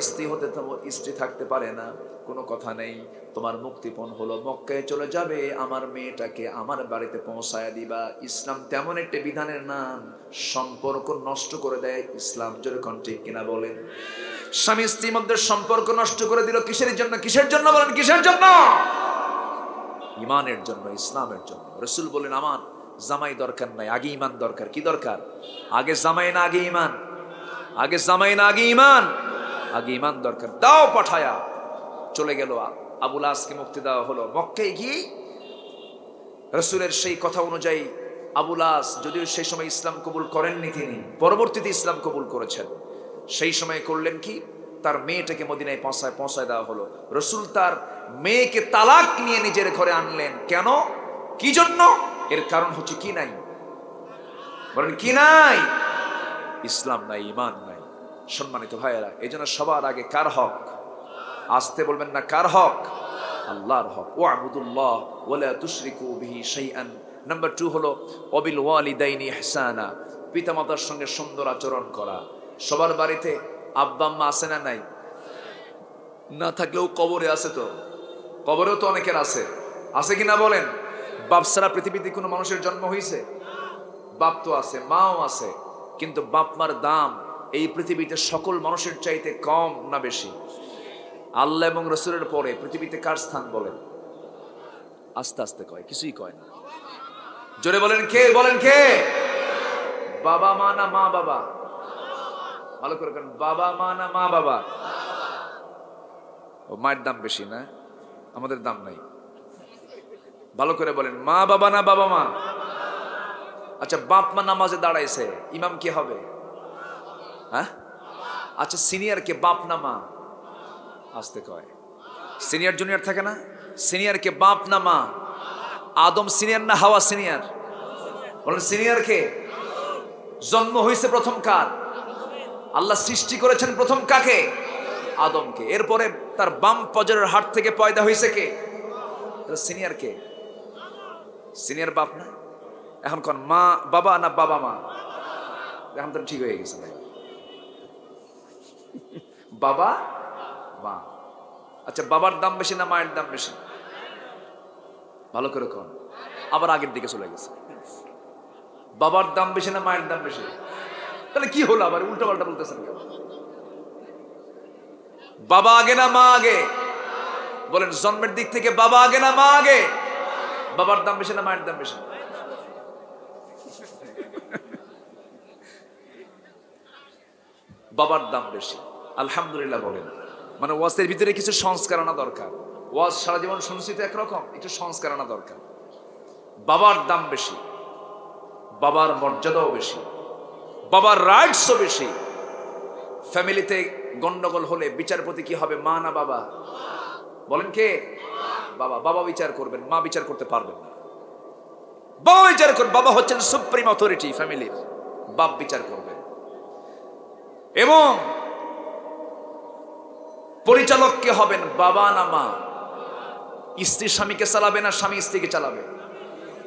স্ত্রী থাকতে পারে না। কোনো কথা নেই, তোমার মুক্তিপণ হলো মক্কায় চলে যাবে, আমার মেয়েটাকে আমার বাড়িতে পৌঁছায় দিবা। ইসলাম তেমন একটা বিধানের নাম, সম্পর্ক নষ্ট করে দেয় ইসলাম। যেরকম ঠিক কিনা বলেন? স্বামী স্ত্রীর মধ্যে সম্পর্ক নষ্ট করে দিল কিসের জন্য? কিসের জন্য বলেন? কিসের জন্য? ইমানের জন্য, ইসলামের জন্য। রাসূল বলেন, আমার জামাই দরকার নাই, আগে ইমান দরকার। কি দরকার? আগে জামাই না আগে ইমান? আগে জামাই না আগে ইমান? আগে ইমান দরকার। দাও পাঠায়া। চলে গেল, আবুল আসকে মুক্তি দেওয়া হলো। মক্কায় গিয়ে রাসূলের সেই কথা অনুযায়ী আবুল আস, যদিও সেই সময় ইসলাম কবুল করেননি, তিনি পরবর্তীতে ইসলাম কবুল করেছেন। সেই সময় করলেন কি, তার মেয়েটাকে মদিনায় পৌঁছায় দেওয়া হলো। রাসূল তার মেয়েকে তালাক নিয়ে নিজের ঘরে আনলেন। কেন? কি জন্য? এর কারণ হচ্ছে কি নাই? বলেন, কি নাই? ইসলাম নাই, ইমান নাই। সম্মানিত ভাইয়েরা, এই জন্য সবার আগে কার হক? আসতে বলবেন না, কার হক? আল্লাহর হক। ওয়াবুদুল্লাহ ওয়ালা তুশরিকু বিহি শাইআন। নাম্বার 2 হলো ওয়াবিল ওয়ালিদাইনি ইহসানা, পিতামাতার সঙ্গে সুন্দর আচরণ করা। সবার বাড়িতে আব্বা আম্মা আছে না নাই? না থাকলেও কবরে আছে তো, কবরেও তো অনেকের আছে, আছে কিনা বলেন? বাপ ছাড়া পৃথিবীতে কোনো মানুষের জন্ম হয়েছে? বাপ তো আছে, মাও আছে, কিন্তু বাপ মার দাম এই পৃথিবীতে সকল মানুষের চাইতে কম না বেশি? আল্লাহ এবং রাসূলের পরে পৃথিবীতে কার স্থান বলেন? আস্তে আস্তে কয়, কিছুই কয় না। জোরে বলেন, কে? বলেন কে? বাবা মা না মা বাবা? ভালো করে করেন, বাবা মা না মা বাবা? ও, মায়ের দাম বেশি না, আমাদের দাম নাই। ভালো করে বলেন, মা বাবা না বাবা মা? আচ্ছা, বাপ মা নামাজে দাঁড়াইছে, ইমাম কে হবে? হ্যাঁ, আচ্ছা, সিনিয়র কে, বাপ না মা? আসতে কয়, সিনিয়র জুনিয়র থাকে না? সিনিয়র কে, বাপ না মা? আদম সিনিয়র না হাওয়া সিনিয়র? বলেন, সিনিয়র কে? জন্ম হয়েছে প্রথম কার? আল্লাহ সৃষ্টি করেছেন প্রথম কাকে? আদমকে। এরপরে তার বাম পজরের হাড় থেকে পয়দা হয়েছে কে? সিনিয়র কে? সিনিয়র বাপ না? এখন কোন মা বাবা না বাবা মা? এখন তো ঠিক হয়ে গেছে ভাই, বাবা মা। আচ্ছা, বাবার দাম বেশি না মায়ের দাম বেশি? ভালো করে কোন। আবার আগের দিকে চলে গেছে। বাবার দাম বেশি না মায়ের দাম বেশি? তাহলে কি হলো আবার উল্টো পাল্টা বলতেছেন কেন? বাবা আগে না মা আগে? বলেন জন্মের দিক থেকে বাবা আগে না মা আগে? বাবার দাম বেশি না মায়ের দাম বেশি? বাবার দাম বেশি, আলহামদুলিল্লাহ বলেন। মানে ওয়াজের ভিতরে কিছু সংস্কার আনা দরকার। ওয়াজ সারা জীবন শুনছি তো একরকম, একটু সংস্কার আনা দরকার। বাবার দাম বেশি, বাবার মর্যাদাও বেশি, বাবার রাইটসও বেশি। ফ্যামিলিতে গন্ডগোল হলে বিচারপতি কি হবে, মা না বাবা? বলেন কে? বাবা। বাবা বিচার করবেন, মা বিচার করতে পারবেন না। বাবা বিচার করবেন, বাবা হচ্ছেন সুপ্রিম অথরিটি ফ্যামিলির, বাপ বিচার করবেন। এবং পরিচালক কে হবেন, বাবা না মা? স্ত্রী স্বামীকে চালাবে না স্বামী স্ত্রীকে চালাবে?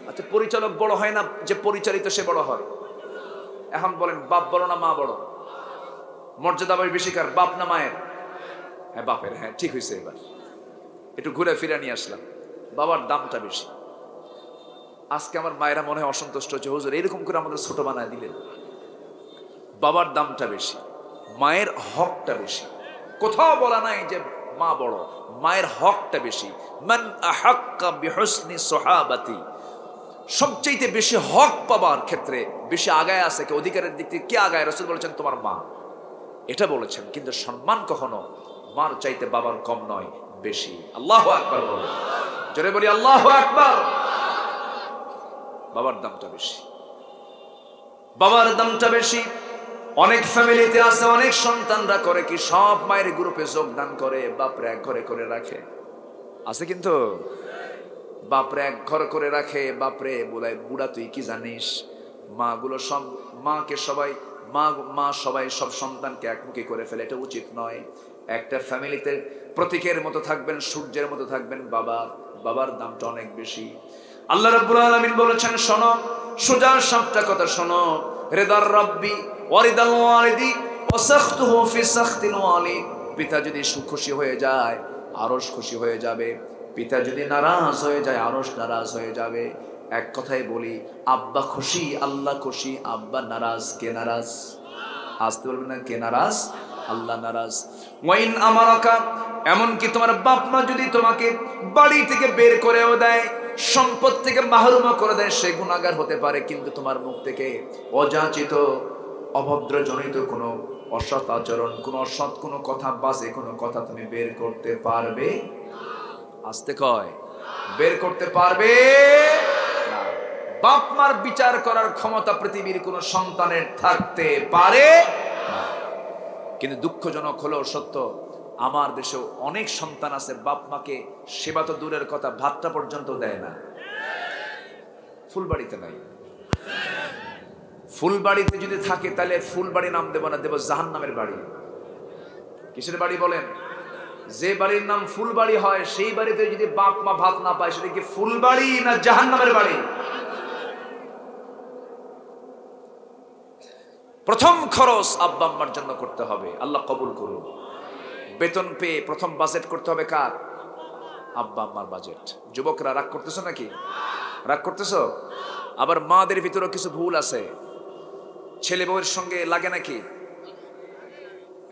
আচ্ছা, পরিচালক বড় হয় না, যে পরিচালিত সে বড় হয়। এখন বলেন বাপ বড় না মা বড়? মর্যাদা বেশি কার, বাপ না মায়ের? হ্যাঁ বাপের। হ্যাঁ ঠিক হয়েছে, এবার একটু ঘুরে ফিরে নিয়ে আসলাম। বাবার দামটা বেশি। আজকে আমার মায়েরা মনে হয় অসন্তুষ্ট হচ্ছে, হুজুর এরকম করে আমাদের ছোট বানায় দিলেন। বাবার দামটা বেশি, মায়ের হকটা বেশি। কোথাও বলা নাই যে মা বড়, মায়ের হকটা বেশি। মান আহাক্কা বিহুসনি সাহাবাতি, সবচেয়ে বেশি হক পাবার ক্ষেত্রে বেশি আগায় আছে কে, অধিকারের দিক থেকে কে আগায়? রাসূল বলেছেন তোমার মা, এটা বলেছেন। কিন্তু সম্মান কখনো মার চাইতে বাবার কম নয়, বেশি। আল্লাহু আকবার বলেন, জোরে বলি আল্লাহু আকবার। বাবার দামটা বেশি, বাবার দামটা বেশি। অনেক ফ্যামিলিতে আছে, অনেক সন্তানরা করে কি, সব মায়ের গ্রুপে যোগদান করে, বাপরে এক ঘরে করে রাখে। আছে কিন্তু বাপরে এক ঘর করে রাখে, বাপরে বলে বুড়া তুই কি জানিস। মাগুলো সব মাকে সবাই মা সবাই সব সন্তানকে একমুখী করে ফেলে, এটা উচিত নয়। একটা ফ্যামিলিতে প্রতীকের মতো থাকবেন, সূর্যের মতো থাকবেন বাবা। বাবার দামটা অনেক বেশি। আল্লাহ রাব্বুল আলামিন বলেছেন, শোনো সোজা সাপটা কথা শোনো, রিদার রাব্বি ওয়ারিদাল ওয়ালিদি ওয়াসাখতুহু ফি সাখতিল ওয়ালিদ। পিতা যদি খুশি হয়ে যায় আরশ খুশি হয়ে যাবে, পিতা যদি নারাজ হয়ে যায় আরশ নারাজ হয়ে যাবে। এক কথায় বলি, আব্বা খুশি আল্লাহ খুশি, আব্বা নারাজ কে নারাজ? আসতে বলবেন না, কে নারাজ? আল্লাহ নারাজ। ওয়াইন আমারাকা, এমনকি তোমার বাপ মা যদি তোমাকে বাড়ি থেকে বের করেও দেয়, সম্পদ থেকে মাহরুম করে দেয়, সে গুনাহগার হতে পারে, কিন্তু তোমার মুখ থেকে অযাচিত অভদ্রজনিত কোনো অসৎ আচরণ, কোনো অসৎ কোনো কথা, বাজে কোনো কথা তুমি বের করতে পারবে? আসতে কয়, বের করতে পারবে না। বাপ মার বিচার করার ক্ষমতা পৃথিবীর কোন সন্তানের থাকতে পারে না। কিন্তু দুঃখজনক হলেও সত্য, আমার দেশেও অনেক সন্তান আছে বাপ মাকে সেবা তো দূরের কথা, ভাতটা পর্যন্ত দেয় না। ফুলবাড়িতে নাই, ফুলবাড়িতে যদি থাকে তাহলে ফুলবাড়ি নাম দেব না, দেব জাহান্নামের বাড়ি। কিসের বাড়ি বলেন? যে বাড়ির নাম ফুলবাড়ি হয় সেই বাড়িতে যদি বাপ মা ভাত না পায়, সেটা কি ফুলবাড়ি না জাহান্নামের বাড়ি? প্রথম খরচ আব্বা আম্মার জন্য করতে হবে, আল্লাহ কবুল করুন। বেতন পেয়ে প্রথম বাজেট করতে হবে কার? আব্বা আম্মার বাজেট। যুবকরা রাগ করতেছো নাকি? রাগ করতেছো? আবার মাদের ভিতরেও কিছু ভুল আছে, ছেলে বউয়ের সঙ্গে লাগে নাকি?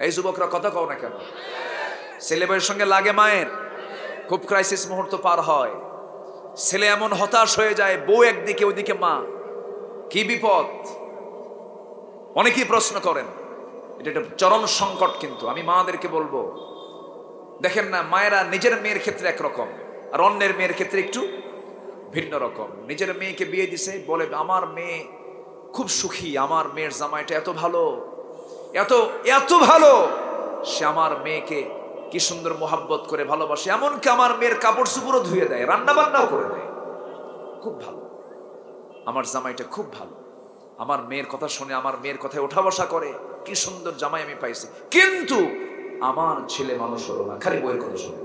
এই যুবকরা কথা কও না কেন? ছেলে বউয়ের সঙ্গে লাগে মায়ের, খুব ক্রাইসিস মুহূর্ত পার হয়, ছেলে এমন হতাশ হয়ে যায়, বউ একদিকে ওইদিকে মা, কি বিপদ! অনেকেই প্রশ্ন করেন, এটা একটা চরম সংকট। কিন্তু আমি মাদেরকে বলবো, দেখেন না, মায়েরা নিজের মেয়ের ক্ষেত্রে একরকম আর অন্যের মেয়ের ক্ষেত্রে একটু ভিন্ন রকম। নিজের মেয়েকে বিয়ে দিছে, বলে আমার মেয়ে খুব সুখী, আমার মেয়ের জামাইটা এত ভালো, এত এত ভালো, সে আমার মেয়েকে কি সুন্দর মোহাব্বত করে ভালোবাসে, এমনকি আমার মেয়ের কাপড় চোপড়ও ধুয়ে দেয়, রান্না বান্নাও করে দেয়, খুব ভালো, আমার জামাইটা খুব ভালো, আমার মেয়ের কথা শুনে আমার মেয়ের কথায় ওঠা বসা করে, কি সুন্দর জামাই আমি পাইছি। কিন্তু আমার ছেলে মানুষ হলো না, খালি বইয়ের কথা শুনে।